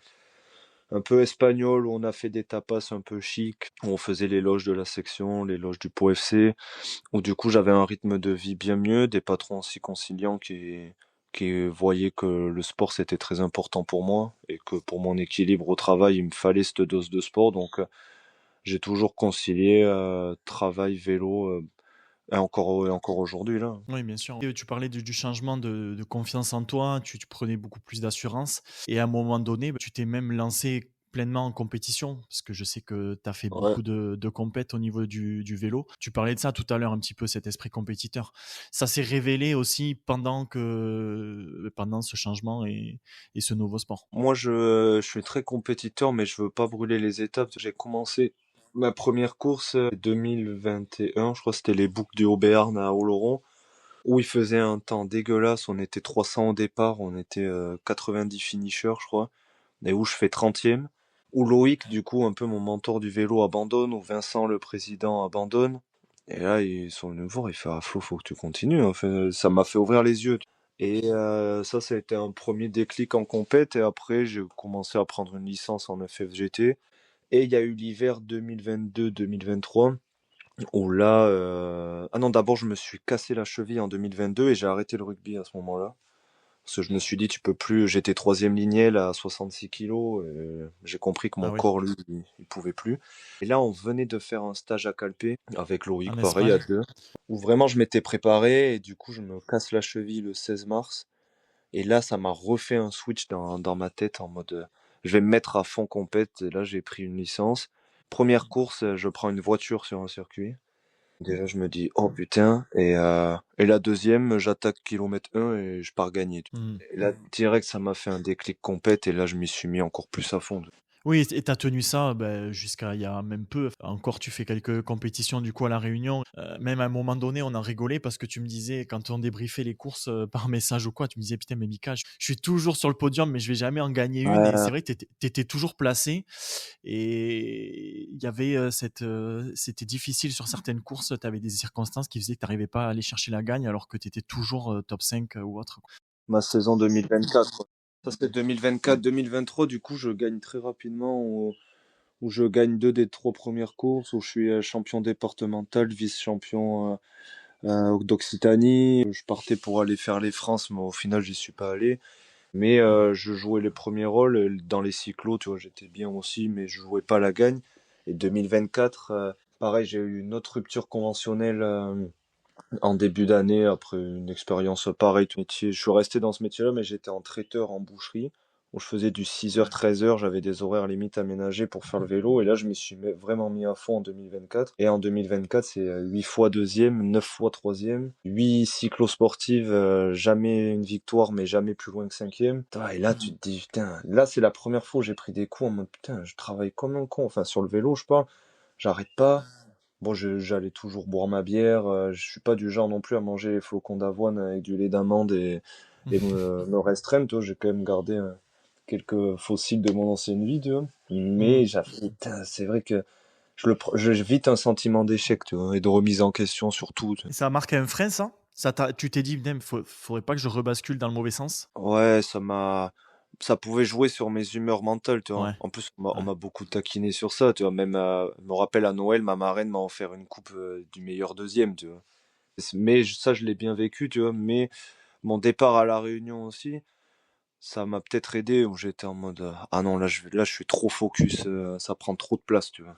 un peu espagnol où on a fait des tapas un peu chic, où on faisait les loges de la section, les loges du Pau FC, où du coup j'avais un rythme de vie bien mieux, des patrons aussi conciliants qui voyaient que le sport c'était très important pour moi et que pour mon équilibre au travail il me fallait cette dose de sport. Donc j'ai toujours concilié travail, vélo, et encore aujourd'hui là. Oui, bien sûr. Et tu parlais du changement de confiance en toi, tu prenais beaucoup plus d'assurance. Et à un moment donné, bah, tu t'es même lancé pleinement en compétition, parce que je sais que tu as fait Ouais. beaucoup de compètes au niveau du vélo. Tu parlais de ça tout à l'heure, un petit peu, cet esprit compétiteur. Ça s'est révélé aussi pendant ce changement et ce nouveau sport. Moi je suis très compétiteur mais je veux pas brûler les étapes. J'ai commencé ma première course 2021, je crois que c'était les boucles du Haut-Béarn à Oloron, où il faisait un temps dégueulasse. On était 300 au départ, on était 90 finishers, je crois. et où je fais 30e, où Loïc, du coup, un peu mon mentor du vélo, abandonne, où Vincent, le président, abandonne. Et là, ils sont venus me voir, il fait ah, Flo, faut que tu continues. Enfin, ça m'a fait ouvrir les yeux. Et ça a été un premier déclic en compète. Et après, j'ai commencé à prendre une licence en FFGT. Et il y a eu l'hiver 2022-2023 où là, ah non, d'abord, je me suis cassé la cheville en 2022 et j'ai arrêté le rugby à ce moment-là. Parce que je me suis dit, tu peux plus, j'étais troisième lignel à 66 kilos, et j'ai compris que mon Ah oui, corps, lui, il pouvait plus. Et là, on venait de faire un stage à Calpe avec Loïc, en pareil, à Espagne. deux, où vraiment je m'étais préparé et du coup, je me casse la cheville le 16 mars. Et là, ça m'a refait un switch dans ma tête en mode, je vais me mettre à fond compète. Et là, j'ai pris une licence. Première course, je prends une voiture sur un circuit. Déjà, je me dis, oh putain. Et la deuxième, j'attaque kilomètre 1 et je pars gagner. Hmm. Et là, direct, ça m'a fait un déclic compète et là, je m'y suis mis encore plus à fond. Oui, et tu as tenu ça jusqu'à il y a même peu. Encore, tu fais quelques compétitions du coup à La Réunion. Même à un moment donné, on en rigolait parce que tu me disais, quand on débriefait les courses par message ou quoi, tu me disais, putain, mais Mika, je suis toujours sur le podium, mais je vais jamais en gagner une. Et Ouais, c'est vrai que tu étais toujours placé. Et il y avait c'était difficile sur certaines courses. Tu avais des circonstances qui faisaient que tu n'arrivais pas à aller chercher la gagne alors que tu étais toujours top 5 ou autre, quoi. ma saison 2024, quoi. Ça, c'était 2024-2023. Du coup, je gagne très rapidement où je gagne deux des trois premières courses, où je suis champion départemental, vice-champion d'Occitanie. Je partais pour aller faire les France, mais au final, j'y suis pas allé. Mais je jouais les premiers rôles dans les cyclos, tu vois, j'étais bien aussi, mais je jouais pas la gagne. Et 2024, pareil, j'ai eu une autre rupture conventionnelle en début d'année après une expérience pareille. Métier. Je suis resté dans ce métier-là, mais j'étais en traiteur en boucherie où je faisais du 6h, 13h, j'avais des horaires limites aménagés pour faire le vélo, et là je m'y suis vraiment mis à fond en 2024. Et en 2024, c'est 8 fois deuxième, 9 fois troisième, 8 cyclosportives, jamais une victoire, mais jamais plus loin que cinquième. Et là tu te dis, putain, là c'est la première fois où j'ai pris des coups en mode, putain, je travaille comme un con, enfin sur le vélo je parle, j'arrête pas. Bon, j'allais toujours boire ma bière. Je suis pas du genre non plus à manger les flocons d'avoine avec du lait d'amande et me restreindre. Tu vois, j'ai quand même gardé quelques fossiles de mon ancienne vie, tu vois. Hmm. Mais putain, c'est vrai que je vite un sentiment d'échec, tu vois, et de remise en question surtout. Tu Et ça a marqué un frein, ça? Tu t'es dit, putain, faudrait pas que je rebascule dans le mauvais sens? vois. Ouais, ça pouvait jouer sur mes humeurs mentales, tu vois. Ouais, En plus, on ouais. m'a beaucoup taquiné sur ça, tu vois. Même, je me rappelle à Noël, ma marraine m'a offert une coupe du meilleur deuxième, tu vois. Mais ça, je l'ai bien vécu, tu vois. Mais mon départ à La Réunion aussi, ça m'a peut-être aidé, où j'étais en mode ah non, là, je suis trop focus, ça prend trop de place, tu vois.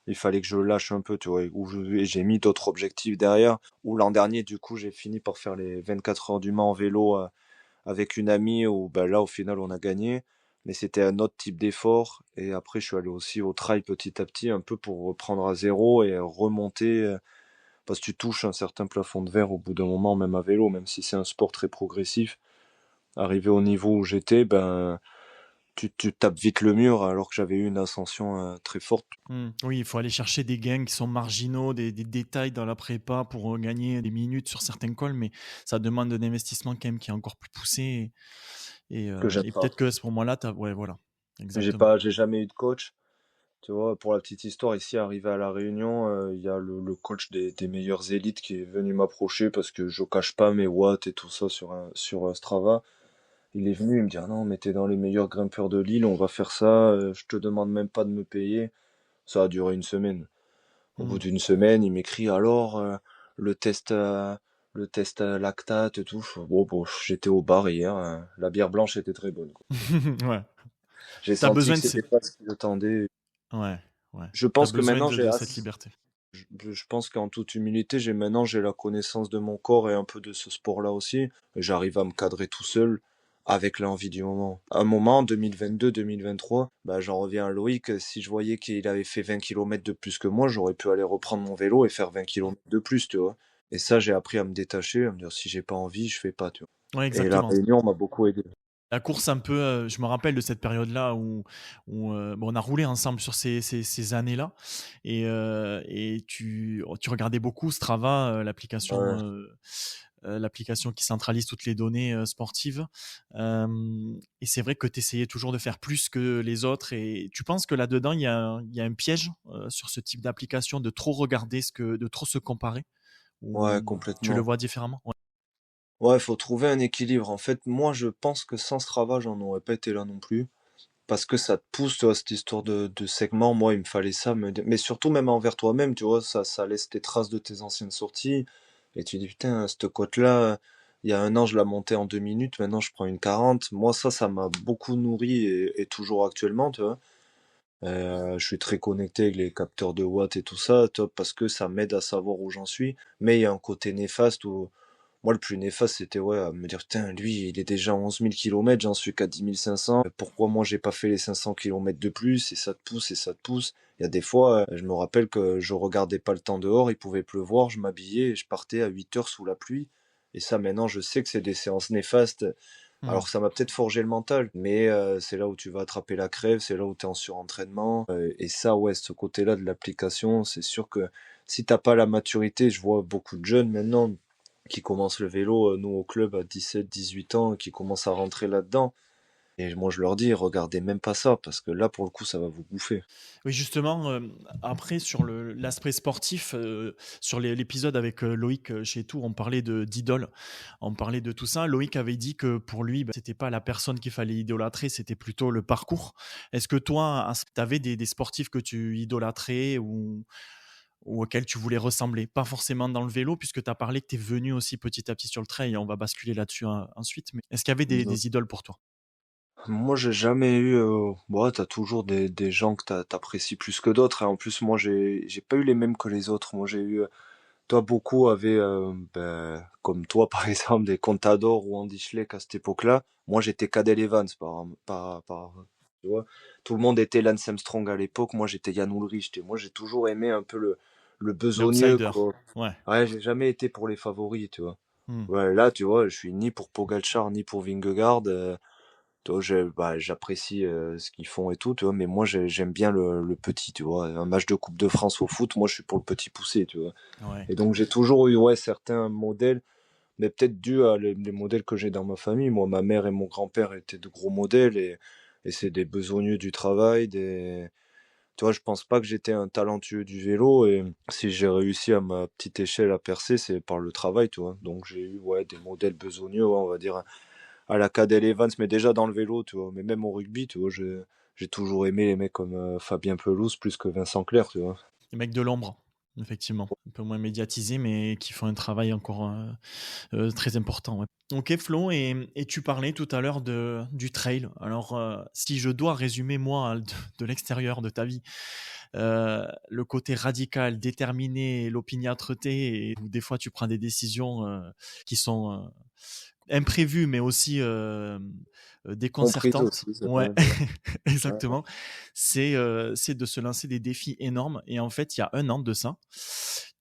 Il fallait que je lâche un peu, tu vois, et j'ai mis d'autres objectifs derrière. Où l'an dernier, du coup, j'ai fini par faire les 24 heures du Mans en vélo avec une amie, où bah, là, au final, on a gagné. Mais c'était un autre type d'effort. Et après, je suis allé aussi au trail petit à petit, un peu pour reprendre à zéro et remonter. Parce que tu touches un certain plafond de verre au bout d'un moment, même à vélo, même si c'est un sport très progressif. Arrivé au niveau où j'étais, ben, tu tapes vite le mur alors que j'avais eu une ascension très forte. Oui, il faut aller chercher des gains qui sont marginaux, des détails dans la prépa pour gagner des minutes sur certains cols, mais ça demande un investissement quand même qui est encore plus poussé. Que j'aime Et pas. peut-être que à ce moment-là, ouais, voilà, J'ai exactement. pas, j'ai jamais eu de coach. Tu vois, pour la petite histoire, ici, arrivé à La Réunion, il y a le coach des meilleures élites qui est venu m'approcher parce que je cache pas mes watts et tout ça sur Strava. Il est venu, il me dit, ah non, mais t'es dans les meilleurs grimpeurs de l'île, on va faire ça, je te demande même pas de me payer. Ça a duré une semaine. Au bout Hmm. d'une semaine, il m'écrit alors le test le test lactate et tout. Bon, j'étais au bar hier, la bière blanche était très bonne, quoi. Ouais. J'ai T'as senti besoin que de c'était pas ce qu'ils attendaient. ouais, ouais. Je T'as pense que besoin maintenant j'ai de cette liberté. je pense qu'en toute humilité, j'ai la connaissance de mon corps et un peu de ce sport-là aussi. Et j'arrive à me cadrer tout seul avec l'envie du moment. À un moment, 2022-2023, bah, j'en reviens à Loïc. Si je voyais qu'il avait fait 20 kilomètres de plus que moi, j'aurais pu aller reprendre mon vélo et faire 20 kilomètres de plus, tu vois. Et ça, j'ai appris à me détacher, à me dire si j'ai pas envie, je fais pas, tu vois. Ouais, Et la exactement. réunion m'a beaucoup aidé. La course un peu, je me rappelle de cette période-là où bon, on a roulé ensemble sur ces années-là et tu regardais beaucoup Strava, l'application, Ouais. l'application qui centralise toutes les données sportives. Et c'est vrai que tu essayais toujours de faire plus que les autres. Et tu penses que là-dedans, il y a un piège sur ce type d'application, de trop regarder, de trop se comparer? Ouais, Ou tu le complètement. vois différemment? Ouais. Ouais, faut trouver un équilibre. En fait, moi, je pense que sans Strava, j'en aurais pas été là non plus. Parce que ça te pousse, tu vois, cette histoire de segments. Moi, il me fallait ça, mais surtout même envers toi-même, tu vois, ça laisse tes traces de tes anciennes sorties. Et tu dis, putain, cette côte-là, il y a un an, je la montais en 2 minutes, maintenant je prends une 40. Moi, ça m'a beaucoup nourri et toujours actuellement, tu vois. Je suis très connecté avec les capteurs de watts et tout ça, top, parce que ça m'aide à savoir où j'en suis. Mais il y a un côté néfaste où, moi, le plus néfaste, c'était, ouais, à me dire, putain, lui, il est déjà à 11 000 kilomètres, j'en suis qu'à 10 500. Pourquoi moi, j'ai pas fait les 500 kilomètres de plus? Et ça te pousse, et ça te pousse. Il y a des fois, je me rappelle que je regardais pas le temps dehors, il pouvait pleuvoir, je m'habillais et je partais à 8 heures sous la pluie. Et ça, maintenant, je sais que c'est des séances néfastes. Hmm. Alors ça m'a peut-être forgé le mental, mais c'est là où tu vas attraper la crève, c'est là où tu es en surentraînement. Et ça, ouais, ce côté-là de l'application, c'est sûr que si t'as pas la maturité, je vois beaucoup de jeunes maintenant qui commencent le vélo, nous au club à 17, 18 ans, qui commencent à rentrer là-dedans. Et moi je leur dis, regardez même pas ça, parce que là pour le coup ça va vous bouffer. Oui, justement, après, sur l'aspect sportif, sur l'épisode avec Loïc chez Tour, on parlait d'idole, on parlait de tout ça. Loïc avait dit que pour lui, bah, c'était pas la personne qu'il fallait idolâtrer, c'était plutôt le parcours. Est-ce que toi, tu avais des sportifs que tu idolâtrais ou auxquels tu voulais ressembler? Pas forcément dans le vélo, puisque tu as parlé que tu es venu aussi petit à petit sur le trail, et on va basculer là-dessus ensuite. Mais est-ce qu'il y avait des idoles pour toi? Moi, j'ai jamais eu. Bon, t'as toujours des gens que t'apprécies plus que d'autres. Et en plus, moi, j'ai pas eu les mêmes que les autres. Moi, j'ai eu. Toi, beaucoup avaient, comme toi, par exemple, des Contador ou Andy Schleck à cette époque-là. Moi, j'étais Cadel Evans, tu vois. Tout le monde était Lance Armstrong à l'époque. Moi, j'étais Jan Ullrich. Moi, j'ai toujours aimé un peu le besogneux, L'outsider. quoi. Ouais. Ouais, j'ai jamais été pour les favoris, tu vois. Hmm. Ouais, là, tu vois, je suis ni pour Pogacar, ni pour Vingegaard. Tu vois, j'apprécie ce qu'ils font et tout, tu vois, mais moi j'aime bien le petit, tu vois. Un match de Coupe de France au foot, moi je suis pour le petit poussé, tu vois. Ouais. Et donc j'ai toujours eu ouais, certains modèles, mais peut-être dû à les modèles que j'ai dans ma famille. Moi, ma mère et mon grand-père étaient de gros modèles et c'est des besogneux du travail, Tu vois, je pense pas que j'étais un talentueux du vélo et si j'ai réussi à ma petite échelle à percer, c'est par le travail, tu vois. Donc j'ai eu ouais, des modèles besogneux, ouais, on va dire à la Cadel Evans, mais déjà dans le vélo, tu vois. Mais même au rugby, tu vois, j'ai toujours aimé les mecs comme Fabien Pelouse plus que Vincent Clerc, tu vois. Les mecs de l'ombre, effectivement. Un peu moins médiatisés, mais qui font un travail encore très important. Ouais. Ok, Flo, et tu parlais tout à l'heure du trail. Alors, si je dois résumer, moi, de l'extérieur de ta vie, le côté radical, déterminé, l'opiniâtreté, et où des fois tu prends des décisions qui sont imprévues, mais aussi Comprise déconcertantes. aussi, c'est pas Ouais, mal, ouais. Ouais, exactement. C'est de se lancer des défis énormes. Et en fait, il y a un an de ça,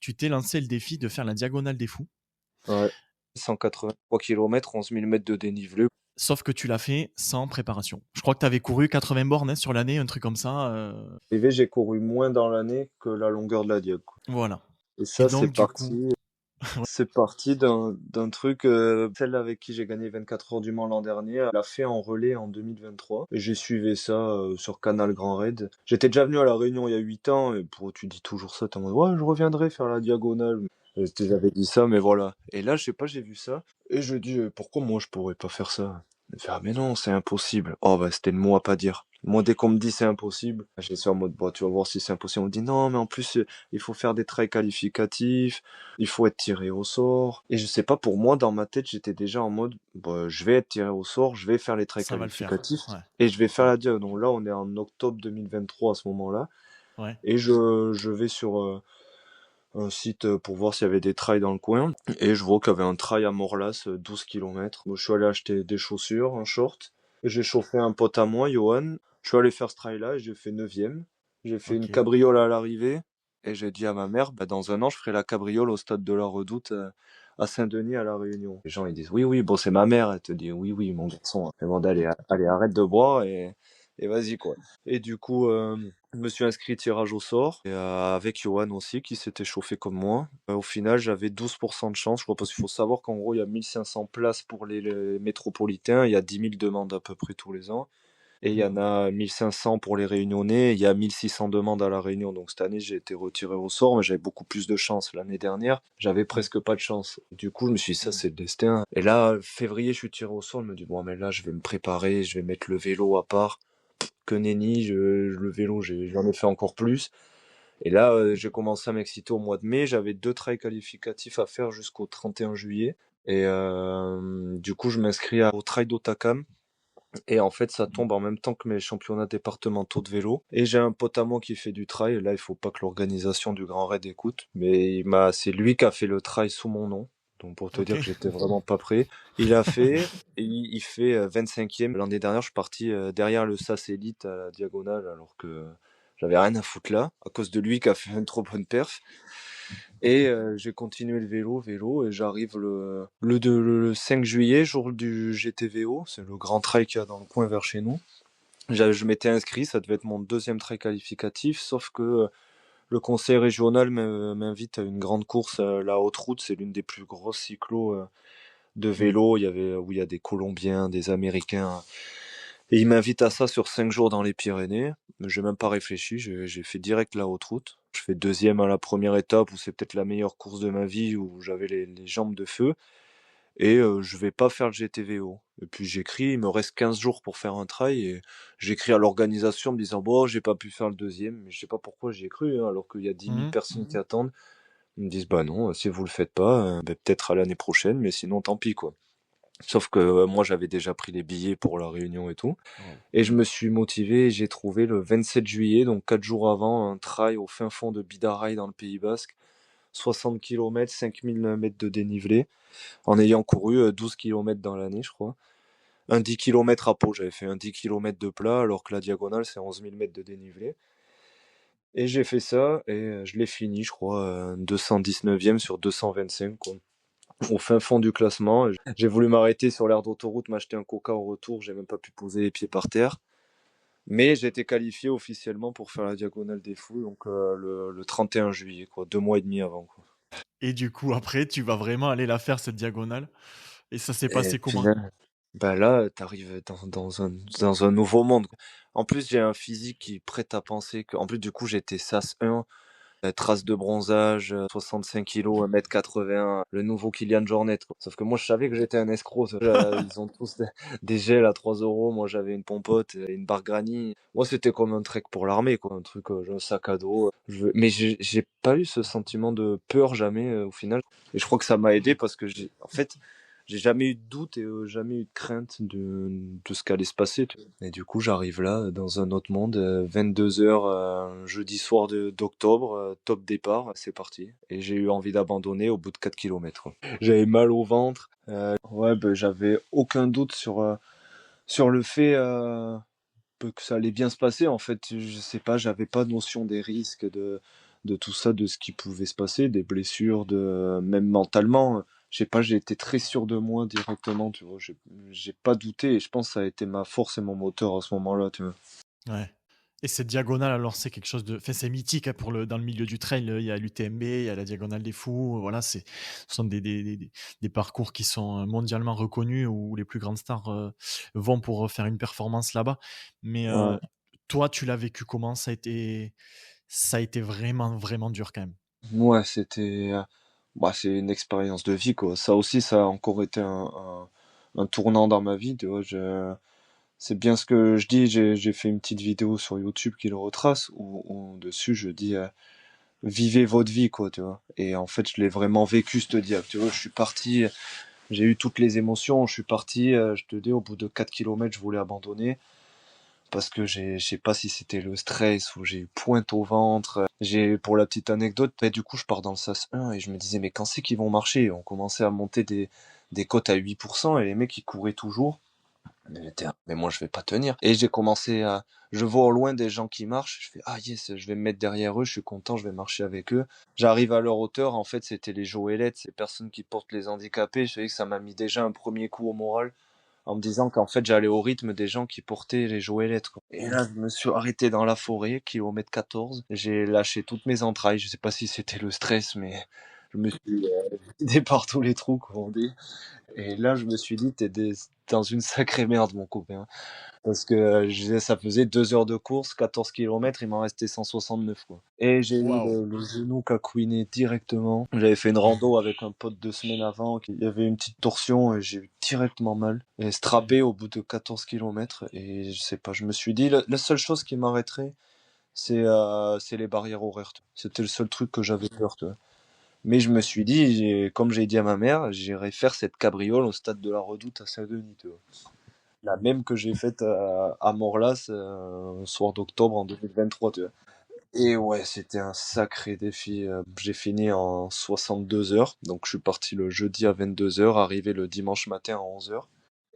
tu t'es lancé le défi de faire la diagonale des fous. ouais. 183 km, 11 000 mètres de dénivelé. Sauf que tu l'as fait sans préparation. Je crois que tu avais couru 80 bornes sur l'année, un truc comme ça. PV, j'ai couru moins dans l'année que la longueur de la diag, quoi. Voilà. Et Et ça, donc, du coup, c'est parti d'un truc. Celle avec qui j'ai gagné 24 heures du Mans l'an dernier, elle a fait en relais en 2023. Et j'ai suivi ça sur Canal Grand Raid. J'étais déjà venu à La Réunion il y a 8 ans. Et pour tu dis toujours ça, t'es en mode ouais, je reviendrai faire la diagonale. J'avais dit ça, mais voilà. Et là, je sais pas, j'ai vu ça. Et je dis pourquoi moi je pourrais pas faire ça? Il fait, ah mais non, c'est impossible. Oh bah c'était le mot à pas dire. Moi dès qu'on me dit c'est impossible, j'ai ça en mode bah tu vas voir si c'est impossible. On me dit non mais en plus il faut faire des trails qualificatifs, il faut être tiré au sort. Et je sais pas, pour moi, dans ma tête, j'étais déjà en mode, bah, je vais être tiré au sort, je vais faire les trails ça va le faire. qualificatifs Ouais. et je vais faire Ouais. la diag. Donc là, on est en octobre 2023 à ce moment-là. Ouais. Et je vais sur un site pour voir s'il y avait des trails dans le coin. Et je vois qu'il y avait un trail à Morlas, 12 km. Moi, je suis allé acheter des chaussures, un short. Et j'ai chauffé un pote à moi, Johan. Je suis allé faire ce trail-là et j'ai fait 9e. J'ai fait une Ok. cabriole à l'arrivée. Et j'ai dit à ma mère, bah, dans un an, je ferai la cabriole au stade de la Redoute à Saint-Denis à La Réunion. Les gens, ils disent, oui, oui, bon, c'est ma mère. Elle te dit, oui, oui, mon garçon. Et bon, allez, allez, arrête de boire. et vas-y quoi. Et du coup, je me suis inscrit tirage au sort et avec Johan aussi qui s'était chauffé comme moi. Au final, j'avais 12% de chance, je crois, parce qu'il faut savoir qu'en gros, il y a 1500 places pour les métropolitains, il y a 10 000 demandes à peu près tous les ans. Et il y en a 1500 pour les Réunionnais, il y a 1600 demandes à la Réunion. Donc cette année, j'ai été retiré au sort, mais j'avais beaucoup plus de chance. L'année dernière, j'avais Mm. presque pas de chance. Du coup, je me suis dit, ça, c'est le destin. Et là, février, je suis tiré au sort. Je me dis, bon, mais là, je vais me préparer, je vais mettre le vélo à part. Que nenni, le vélo, j'en ai fait encore plus. Et là, j'ai commencé à m'exciter au mois de mai. J'avais 2 trails qualificatifs à faire jusqu'au 31 juillet. Et du coup, je m'inscris au trail d'Otakam. Et en fait, ça tombe en même temps que mes championnats départementaux de vélo. Et j'ai un pote à moi qui fait du trail. Là, il faut pas que l'organisation du Grand Raid écoute. Mais c'est lui qui a fait le trail sous mon nom. Donc, pour te Ok. dire que j'étais vraiment pas prêt. Il a fait, et il fait 25e. L'année dernière, je suis parti derrière le SAS Elite à la diagonale, alors que j'avais rien à foutre là, à cause de lui qui a fait une trop bonne perf. Et j'ai continué le vélo, et j'arrive le 5 juillet, jour du GTVO, c'est le grand trail qu'il y a dans le coin vers chez nous. Je m'étais inscrit, ça devait être mon deuxième trail qualificatif, sauf que le conseil régional m'invite à une grande course, la Haute Route, c'est l'une des plus grosses cyclos de vélo, où il y a des Colombiens, des Américains, et il m'invite à ça sur 5 jours dans les Pyrénées. J'ai même pas réfléchi, j'ai fait direct la Haute Route. Je fais deuxième à la première étape, où c'est peut-être la meilleure course de ma vie, où j'avais les jambes de feu. Et je vais pas faire le GTVO. Et puis j'écris, il me reste 15 jours pour faire un trail, et j'écris à l'organisation me disant, bon, j'ai pas pu faire le deuxième, mais je sais pas pourquoi j'y ai cru, hein, alors qu'il y a 10 000 Mhm. personnes qui attendent. Ils me disent, bah non, si vous le faites pas, peut-être à l'année prochaine, mais sinon tant pis quoi. Sauf que moi j'avais déjà pris les billets pour la réunion et tout. Wow. Et je me suis motivé, et j'ai trouvé le 27 juillet, donc 4 jours avant, un trail au fin fond de Bidarai dans le Pays Basque. 60 km, 5000 mètres de dénivelé, en ayant couru 12 km dans l'année, je crois. Un 10 km à Pau, j'avais fait un 10 km de plat, alors que la diagonale, c'est 11 000 mètres de dénivelé. Et j'ai fait ça, et je l'ai fini, je crois, 219e sur 225, quoi. Au fin fond du classement. J'ai voulu m'arrêter sur l'aire d'autoroute, m'acheter un coca au retour, j'ai même pas pu poser les pieds par terre. Mais j'ai été qualifié officiellement pour faire la diagonale des fous, donc le 31 juillet, quoi, 2 mois et demi avant, quoi. Et du coup, après, tu vas vraiment aller la faire, cette diagonale. Et ça s'est Et passé puis comment? là, bah là, t'arrives dans un nouveau monde. En plus, j'ai un physique qui prête à penser que, en plus, du coup, j'étais SAS 1, traces de bronzage, 65 kilos, 1,80 m, le nouveau Kylian Jornet, quoi. Sauf que moi, je savais que j'étais un escroc. Ils ont tous des gels à 3 euros. Moi, j'avais une pompote et une barre granny. Moi, c'était comme un trek pour l'armée, quoi. Un truc, j'ai un sac à dos. Mais j'ai pas eu ce sentiment de peur jamais, au final. Et je crois que ça m'a aidé parce que en fait, j'ai jamais eu de doute, et jamais eu de crainte de ce qu'allait se passer, tu vois. Et du coup, j'arrive là, dans un autre monde, 22 h, jeudi soir d'octobre, top départ, c'est parti. Et j'ai eu envie d'abandonner au bout de 4 km. J'avais mal au ventre. Ouais, ben, j'avais aucun doute sur le fait que ça allait bien se passer. En fait, je sais pas, j'avais pas notion des risques, de tout ça, de ce qui pouvait se passer, des blessures, même mentalement. Je sais pas, j'ai été très sûr de moi directement, tu vois. J'ai pas douté, et je pense que ça a été ma force et mon moteur à ce moment-là, tu vois. Ouais. Et cette diagonale, alors, c'est quelque chose de. Enfin, c'est mythique, hein, dans le milieu du trail. Il y a l'UTMB, il y a la Diagonale des Fous. Voilà, ce sont des parcours qui sont mondialement reconnus, où les plus grandes stars vont pour faire une performance là-bas. Mais Ouais, toi, tu l'as vécu comment? Ça a été vraiment, vraiment dur quand même. ouais, bah, c'est une expérience de vie, quoi. Ça aussi, ça a encore été un tournant dans ma vie, tu vois. C'est bien ce que je dis, j'ai fait une petite vidéo sur YouTube qui le retrace, où dessus je dis, vivez votre vie, quoi, tu vois. Et en fait, je l'ai vraiment vécu, ce diable, tu vois. Je suis parti, j'ai eu toutes les émotions, je suis parti, je te dis, au bout de 4 km, je voulais abandonner, parce que je sais pas si c'était le stress, ou j'ai eu pointe au ventre. Pour la petite anecdote, et du coup, je pars dans le SAS 1, et je me disais, mais quand c'est qu'ils vont marcher? On commençait à monter des côtes à 8%, et les mecs, ils couraient toujours. Mais moi, je vais pas tenir. Et je vois au loin des gens qui marchent. Je fais, ah yes, je vais me mettre derrière eux. Je suis content, je vais marcher avec eux. J'arrive à leur hauteur. En fait, c'était les Joëlettes, ces personnes qui portent les handicapés. Je savais que ça m'a mis déjà un premier coup au moral. en me disant qu'en fait j'allais au rythme des gens qui portaient les Joëlettes, quoi. Et là, je me suis arrêté dans la forêt, kilomètre 14. J'ai lâché toutes mes entrailles. Je sais pas si c'était le stress, mais je me suis vidé par tous les trous, comme on dit. Et là, je me suis dit, dans une sacrée merde, mon copain. Parce que ça faisait 2 heures de course, 14 kilomètres, il m'en restait 169, quoi. Et j'ai eu Waouh. le genou qui a couiné directement. J'avais fait une rando avec un pote 2 semaines avant, il y avait une petite torsion et j'ai eu directement mal. Et strappé au bout de 14 kilomètres. Et je sais pas, je me suis dit, la seule chose qui m'arrêterait, c'est les barrières horaires. C'était le seul truc que j'avais peur, tu vois. Mais je me suis dit, comme j'ai dit à ma mère, j'irai faire cette cabriole au stade de la Redoute à Saint-Denis, tu vois. La même que j'ai faite à Morlas un soir d'octobre en 2023, tu vois. Et ouais, c'était un sacré défi. J'ai fini en 62 heures. Donc je suis parti le jeudi à 22 heures, arrivé le dimanche matin à 11 heures.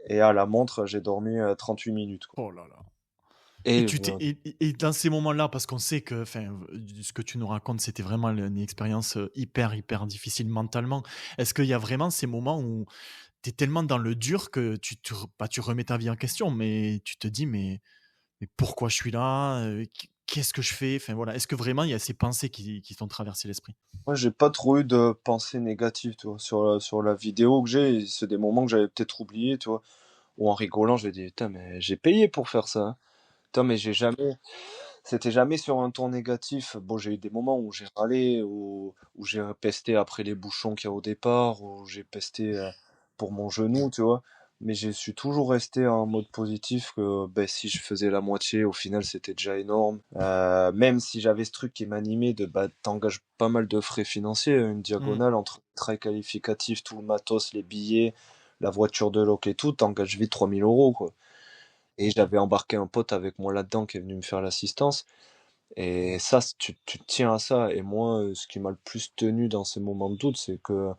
Et à la montre, j'ai dormi 38 minutes, quoi. Oh là là. Et Et tu t'es et dans ces moments-là, parce qu'on sait que, enfin, ce que tu nous racontes, c'était vraiment une expérience hyper, hyper difficile mentalement. Est-ce qu'il y a vraiment ces moments où tu es tellement dans le dur que pas tu remets ta vie en question, mais tu te dis, mais pourquoi je suis là? Qu'est-ce que je fais? Enfin voilà, est-ce que vraiment il y a ces pensées qui t'ont traversé l'esprit? moi, j'ai pas trop eu de pensées négatives, tu vois, sur la vidéo que j'ai. C'est des moments que j'avais peut-être oubliés, tu vois. Ou en rigolant, je dit, putain, mais j'ai payé pour faire ça, hein. Putain, mais c'était jamais sur un ton négatif. Bon, j'ai eu des moments où j'ai râlé, où j'ai pesté après les bouchons qu'il y a au départ, où j'ai pesté pour mon genou, tu vois. Mais je suis toujours resté en mode positif que ben, si je faisais la moitié, au final, c'était déjà énorme. Même si j'avais ce truc qui m'animait de bah, t'engages pas mal de frais financiers, une Mmh. diagonale entre très qualificatif, tout le matos, les billets, la voiture de loc et tout, t'engages vite 3 000 euros, quoi. Et j'avais embarqué un pote avec moi là-dedans qui est venu me faire l'assistance. Et ça, tu te tiens à ça. Et moi, ce qui m'a le plus tenu dans ces moments de doute, c'est que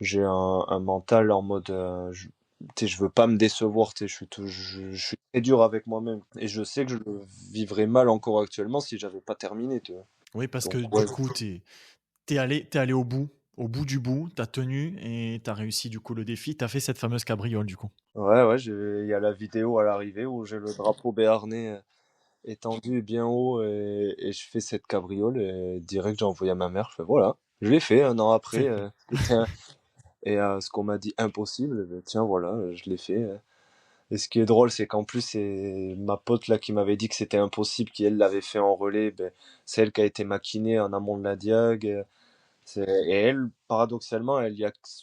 j'ai un mental en mode, tu sais, je veux pas me décevoir, tu sais, je suis très dur avec moi-même. Et je sais que je le vivrais mal encore actuellement si j'avais pas terminé, tu vois. Oui, parce que Donc, ouais, du coup, tu es allé au bout du bout, tu as tenu et tu as réussi du coup le défi. Tu as fait cette fameuse cabriole du coup. ouais, il y a la vidéo à l'arrivée où j'ai le drapeau béarnais étendu bien haut et je fais cette cabriole et direct j'ai envoyé à ma mère. Je fais voilà, je l'ai fait un an après. C'est Et ce qu'on m'a dit impossible, tiens voilà, je l'ai fait. Et ce qui est drôle, c'est qu'en plus, c'est ma pote là qui m'avait dit que c'était impossible, qui elle l'avait fait en relais, ben, c'est elle qui a été maquinée en amont de la diag. Et elle, paradoxalement,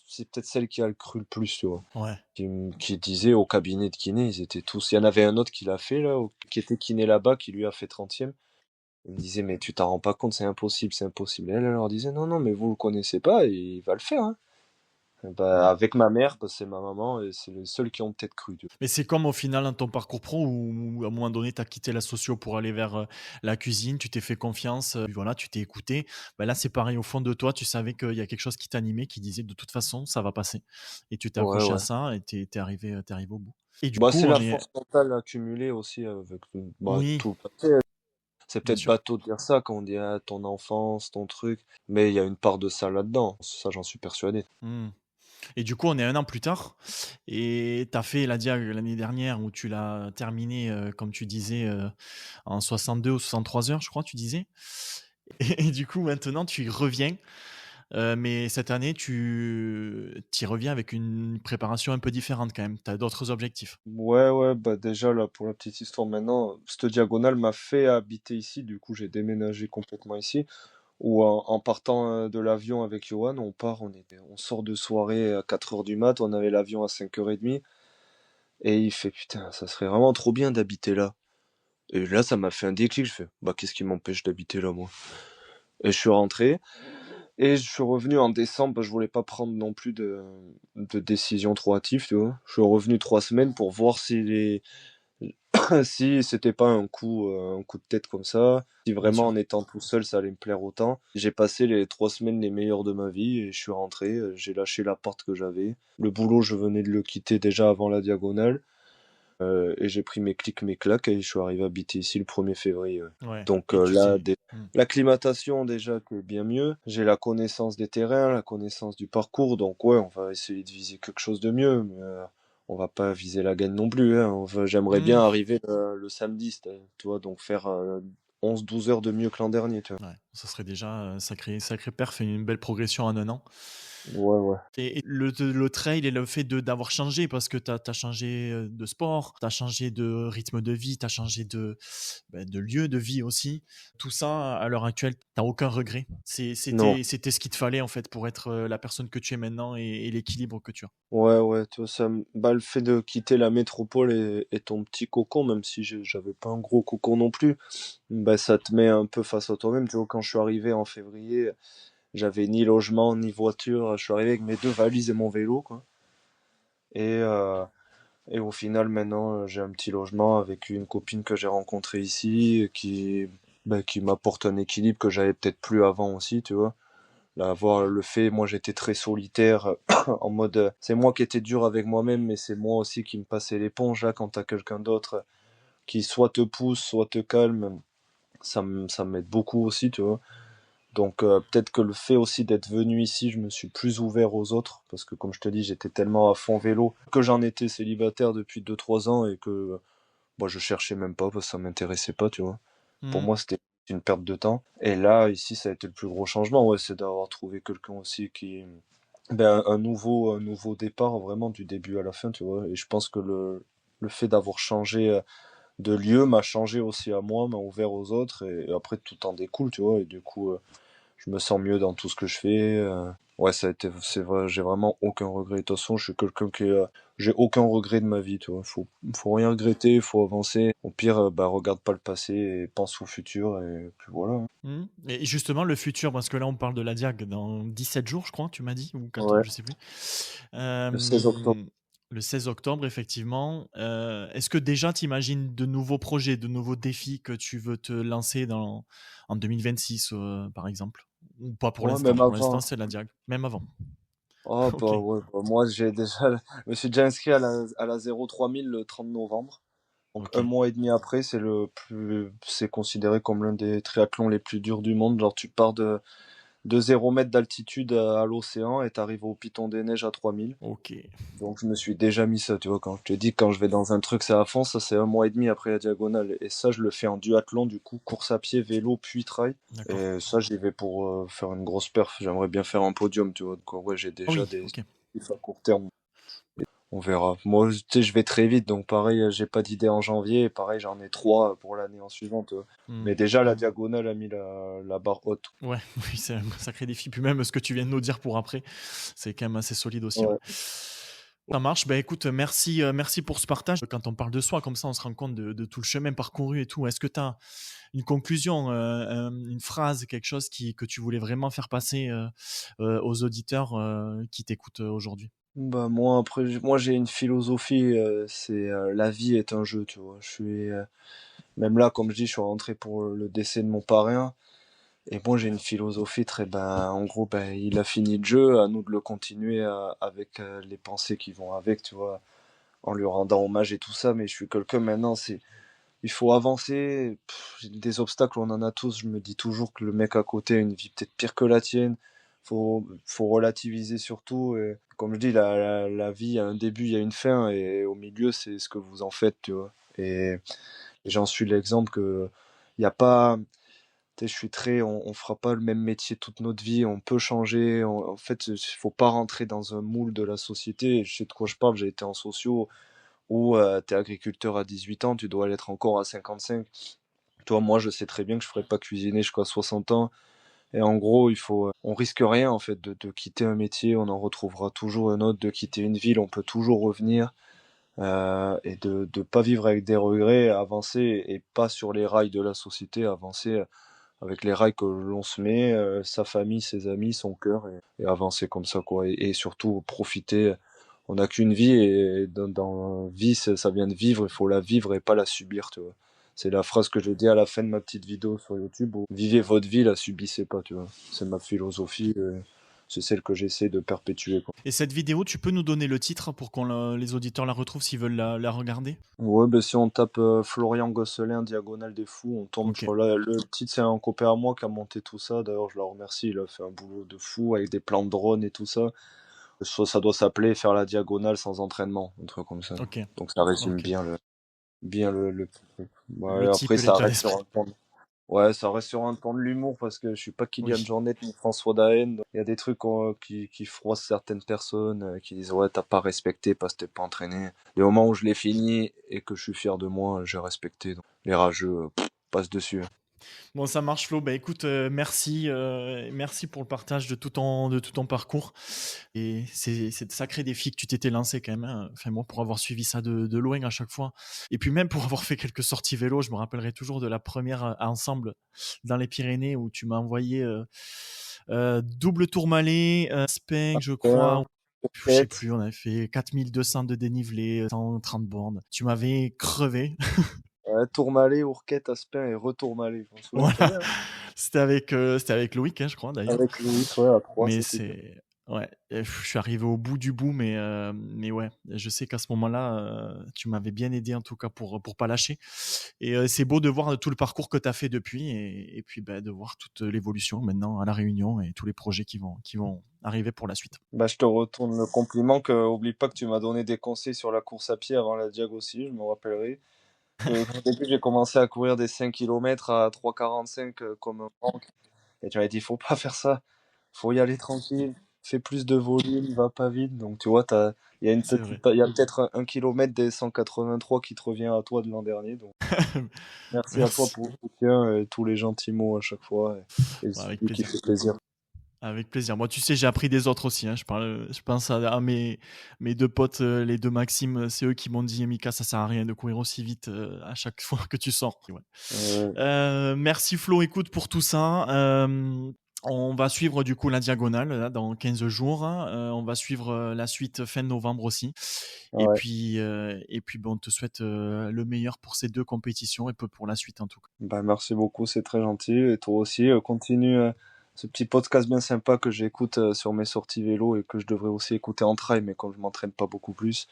c'est peut-être celle qui a le cru le plus, tu vois. ouais. Qui disait au cabinet de kiné, ils étaient tous. Il y en avait un autre qui l'a fait là, qui était kiné là-bas, qui lui a fait 30e. Il me disait, mais tu t'en rends pas compte, c'est impossible, c'est impossible. Et elle leur disait, non, non, mais vous le connaissez pas, et il va le faire, hein. Bah, avec ma mère, parce que c'est ma maman, et c'est les seuls qui ont peut-être cru, tu Mais c'est comme au final dans ton parcours pro où à un moment donné, tu as quitté la socio pour aller vers la cuisine, tu t'es fait confiance, voilà, tu t'es écouté. Bah là, c'est pareil, au fond de toi, tu savais qu'il y a quelque chose qui t'animait, qui disait de toute façon, ça va passer. Et tu t'es vois. Ouais, accroché à ouais. ça et t'es arrivé au bout. Et du Bah, coup, c'est on la est. force mentale accumulée aussi avec bah, Oui, tout le passé. C'est bien peut-être sûr. bateau de dire ça quand on dit ah, ton enfance, ton truc, mais il y a une part de ça là-dedans. Ça, j'en suis persuadé. Hmm. Et du coup, on est un an plus tard et tu as fait la diag l'année dernière où tu l'as terminé, comme tu disais, en 62 ou 63 heures, je crois, tu disais. Et du coup, maintenant, tu y reviens. Mais cette année, tu y reviens avec une préparation un peu différente quand même. Tu as d'autres objectifs. Ouais, ouais, bah déjà là, pour la petite histoire maintenant, cette diagonale m'a fait habiter ici, du coup j'ai déménagé complètement ici. Ou en partant de l'avion avec Johan, on sort de soirée à 4 heures du mat, on avait l'avion à 5h30, et il fait putain, ça serait vraiment trop bien d'habiter là. Et là, ça m'a fait un déclic, je fais bah qu'est-ce qui m'empêche d'habiter là, moi? Et je suis rentré, et je suis revenu en décembre, je voulais pas prendre non plus de décision trop hâtive, tu vois. Je suis revenu 3 semaines pour voir si c'était pas un coup de tête comme ça, si Bien vraiment en sûr. étant tout seul ça allait me plaire autant. J'ai passé les 3 semaines les meilleures de ma vie et je suis rentré, j'ai lâché l'appart que j'avais. Le boulot, je venais de le quitter déjà avant la diagonale, et j'ai pris mes clics, mes claques et je suis arrivé à habiter ici le 1er février. Ouais. Ouais. Donc Et tu là, t'es. Mmh. l'acclimatation déjà que bien mieux. J'ai la connaissance des terrains, la connaissance du parcours, donc ouais, on va essayer de viser quelque chose de mieux. Mais, on va pas viser la gagne non plus, hein. J'aimerais bien Mmh. arriver le samedi, tu vois, donc faire 11-12 heures de mieux que l'an dernier, tu vois. Ouais, ça serait déjà un sacré perf et une belle progression en un an. Ouais, ouais. Et le trail et le fait d'avoir changé, parce que tu as changé de sport, tu as changé de rythme de vie, tu as changé de lieu de vie aussi. Tout ça, à l'heure actuelle, tu aucun regret. Non. C'était ce qu'il te fallait en fait pour être la personne que tu es maintenant et l'équilibre que tu as. Ouais, ouais, tu vois, bah, le fait de quitter la métropole et ton petit cocon, même si j'avais pas un gros cocon non plus, bah, ça te met un peu face à toi-même. Tu vois, quand je suis arrivé en février, j'avais ni logement, ni voiture. Je suis arrivé avec mes 2 valises et mon vélo, quoi. Et, euh, et au final, maintenant, j'ai un petit logement avec une copine que j'ai rencontrée ici, qui m'apporte un équilibre que j'avais peut-être plus avant aussi, tu vois. Là, avoir le fait, moi j'étais très solitaire, en mode, c'est moi qui étais dur avec moi-même, mais c'est moi aussi qui me passais l'éponge. Là, quand t'as quelqu'un d'autre qui soit te pousse, soit te calme, ça m'aide beaucoup aussi, tu vois. Donc peut-être que le fait aussi d'être venu ici, je me suis plus ouvert aux autres, parce que comme je te dis, j'étais tellement à fond vélo que j'en étais célibataire depuis 2-3 ans et que moi je cherchais même pas parce que ça m'intéressait pas, tu vois. Pour Mmh. moi, c'était une perte de temps. Et là, ici, ça a été le plus gros changement, ouais, c'est d'avoir trouvé quelqu'un aussi ben, un nouveau départ, vraiment du début à la fin, tu vois. Et je pense que le fait d'avoir changé de lieu m'a changé aussi à moi, m'a ouvert aux autres, et après tout en découle, tu vois. Et du coup, je me sens mieux dans tout ce que je fais. Ouais, c'est vrai, j'ai vraiment aucun regret. De toute façon, je suis quelqu'un j'ai aucun regret de ma vie, tu vois. Faut rien regretter, faut avancer. Au pire, bah, regarde pas le passé et pense au futur, et puis voilà. Mmh. Et justement, le futur, parce que là, on parle de la Diag dans 17 jours, je crois, tu m'as dit, ou 14, Ouais, je sais plus. le 16 octobre. Le 16 octobre, effectivement. Est-ce que déjà, tu imagines de nouveaux projets, de nouveaux défis que tu veux te lancer en 2026, par exemple? Ou pas pour Ouais, l'instant? même Pour l'instant, avant. c'est la Diag, même avant. Oh, bah Ok, ouais, bah, moi, je me suis déjà inscrit à la 03000 le 30 novembre. Donc ok. un mois et demi après, c'est considéré comme l'un des triathlons les plus durs du monde. Genre, tu pars de 0 mètre d'altitude à l'océan et t'arrives au Piton des Neiges à 3000. Ok. Donc je me suis déjà mis ça, tu vois, quand je te dis quand je vais dans un truc c'est à fond, ça c'est un mois et demi après la diagonale. Et ça je le fais en duathlon, du coup, course à pied, vélo, puis trail. D'accord. Et ça j'y vais pour faire une grosse perf, j'aimerais bien faire un podium, tu vois. Donc ouais, j'ai Ah déjà oui, des ok. objectifs à court terme. On verra. Moi, tu sais, je vais très vite, donc pareil, j'ai pas d'idée en janvier, et pareil, j'en ai 3 pour l'année en suivante. Hmm. Mais déjà, la diagonale a mis la barre haute. Ouais, oui, c'est un sacré défi. Puis même ce que tu viens de nous dire pour après, c'est quand même assez solide aussi. Ouais. Ouais. Ça marche. Ben écoute, merci pour ce partage. Quand on parle de soi, comme ça, on se rend compte de tout le chemin parcouru et tout. Est-ce que tu as une conclusion, une phrase, quelque chose que tu voulais vraiment faire passer aux auditeurs qui t'écoutent aujourd'hui? Bah moi après moi j'ai une philosophie, c'est la vie est un jeu, tu vois. Je suis même là comme je dis, je suis rentré pour le décès de mon parrain, et moi j'ai une philosophie très ben en gros ben il a fini le jeu, à nous de le continuer avec les pensées qui vont avec, tu vois, en lui rendant hommage et tout ça. Mais je suis quelqu'un maintenant, c'est il faut avancer. Des obstacles, on en a tous. Je me dis toujours que le mec à côté a une vie peut-être pire que la tienne. Faut relativiser surtout. Et comme je dis, la vie, il y a un début, il y a une fin, et au milieu, c'est ce que vous en faites, tu vois. Et j'en suis l'exemple que il y a pas. Tu sais, je suis très, on fera pas le même métier toute notre vie. On peut changer. En fait, il faut pas rentrer dans un moule de la société. Je sais de quoi je parle. J'ai été en sociaux où tu es agriculteur à 18 ans, tu dois l'être encore à 55. Toi, moi, je sais très bien que je ferai pas cuisiner jusqu'à 60 ans. Et en gros, on risque rien en fait de quitter un métier, on en retrouvera toujours un autre, de quitter une ville, on peut toujours revenir, et de pas vivre avec des regrets, avancer et pas sur les rails de la société, avancer avec les rails que l'on se met, sa famille, ses amis, son cœur, et avancer comme ça, quoi. Et surtout profiter. On n'a qu'une vie, et dans vie, ça vient de vivre, il faut la vivre et pas la subir, tu vois. C'est la phrase que j'ai dit à la fin de ma petite vidéo sur YouTube, où vivez votre vie, la subissez pas, tu vois. C'est ma philosophie, c'est celle que j'essaie de perpétuer, quoi. Et cette vidéo, tu peux nous donner le titre pour les auditeurs la retrouvent s'ils veulent la regarder? Ouais, ben si on tape Florian Gosselin, Diagonale des Fous, on tombe Ok. sur là. Le titre, c'est un copain à moi qui a monté tout ça. D'ailleurs, je le remercie, il a fait un boulot de fou avec des plans de drone et tout ça. Ça doit s'appeler faire la diagonale sans entraînement, un truc comme ça. Ok, Donc ça résume ok. bien le truc. Le Ouais, type après et ça l'état reste sur d'esprit. un ton. Ouais, ça reste sur un ton de l'humour parce que je suis pas Kylian Oui. Jornet ni François Daen. Il y a des trucs qui froissent certaines personnes qui disent ouais, t'as pas respecté parce que t'es pas entraîné. Les moments où je l'ai fini et que je suis fier de moi, j'ai respecté. Donc, les rageux passent dessus. Bon, ça marche, Flo. Bah, écoute, merci pour le partage de tout ton parcours. Et c'est de sacrés défis que tu t'étais lancé quand même, hein. Enfin, moi, pour avoir suivi ça de loin à chaque fois. Et puis même pour avoir fait quelques sorties vélo, je me rappellerai toujours de la première ensemble dans les Pyrénées où tu m'as envoyé double Tourmalet, Speng, je crois. Un, Je sais peut-être. plus, on avait fait 4200 de dénivelé, 130 bornes. Tu m'avais crevé. Tourmalet, Ourquette, Aspin et Retourmalet. Je m'en souviens très Voilà. bien. C'était avec Loïc, hein, je crois, d'ailleurs. Avec Louis, ouais, à 3, Mais c'était bien. c'est ouais, je suis arrivé au bout du bout, mais ouais, je sais qu'à ce moment-là, tu m'avais bien aidé en tout cas pour pas lâcher. Et c'est beau de voir tout le parcours que tu as fait depuis et puis bah, de voir toute l'évolution maintenant à La Réunion et tous les projets qui vont arriver pour la suite. Bah, je te retourne le compliment oublie pas que tu m'as donné des conseils sur la course à pied avant la Diag aussi, je me rappellerai. Au début, j'ai commencé à courir des 5 kilomètres à 3,45 comme un manque. Et tu m'as dit, faut pas faire ça. Faut y aller tranquille. Fais plus de volume, va pas vite. Donc, tu vois, C'est vrai. il y a peut-être 1 kilomètre des 183 qui te revient à toi de l'an dernier. Donc, merci à toi Merci. pour le soutien et tous les gentils mots à chaque fois. Et Ouais, avec celui qui plaisir. fait plaisir. Avec plaisir. Moi, tu sais, j'ai appris des autres aussi, hein. Je pense à mes deux potes, les deux Maxime, c'est eux qui m'ont dit: «Mika, ça sert à rien de courir aussi vite, à chaque fois que tu sors». Ouais. Euh, Merci Flo, écoute, pour tout ça. On va suivre du coup la diagonale là, dans 15 jours, hein. On va suivre la suite fin novembre aussi. Et ouais. puis, bon, on te souhaite le meilleur pour ces deux compétitions et pour la suite en tout cas. Bah, merci beaucoup, c'est très gentil. Et toi aussi, continue ce petit podcast bien sympa que j'écoute sur mes sorties vélo et que je devrais aussi écouter en trail, mais comme je m'entraîne pas beaucoup plus.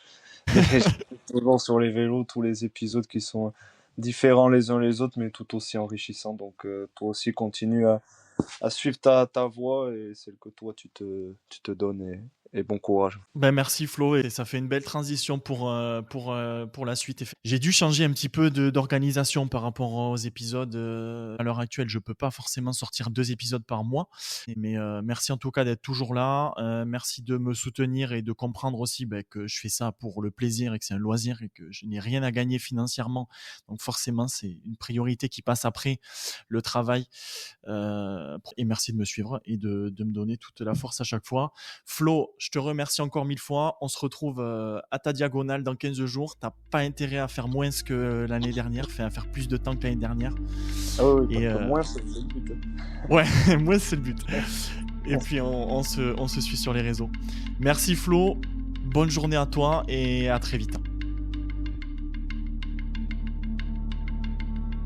Mais j'écoute toujours sur les vélos tous les épisodes qui sont différents les uns les autres, mais tout aussi enrichissants. Donc toi aussi, continue à suivre ta voie et celle que toi tu te donnes et bon courage. Ben merci Flo et ça fait une belle transition pour la suite. J'ai dû changer un petit peu d'organisation par rapport aux épisodes. À l'heure actuelle, je peux pas forcément sortir 2 épisodes par mois, mais merci en tout cas d'être toujours là. Merci de me soutenir et de comprendre aussi que je fais ça pour le plaisir et que c'est un loisir et que je n'ai rien à gagner financièrement. Donc forcément, c'est une priorité qui passe après le travail. Et merci de me suivre et de me donner toute la force à chaque fois. Flo, je te remercie encore 1000 fois. On se retrouve à ta diagonale dans 15 jours. T'as pas intérêt à faire moins que l'année dernière, à faire plus de temps que l'année dernière. Ah oui, Et parce que moi, c'est le but. ouais, moins c'est le but. Et puis on se suit sur les réseaux. Merci Flo, bonne journée à toi et à très vite.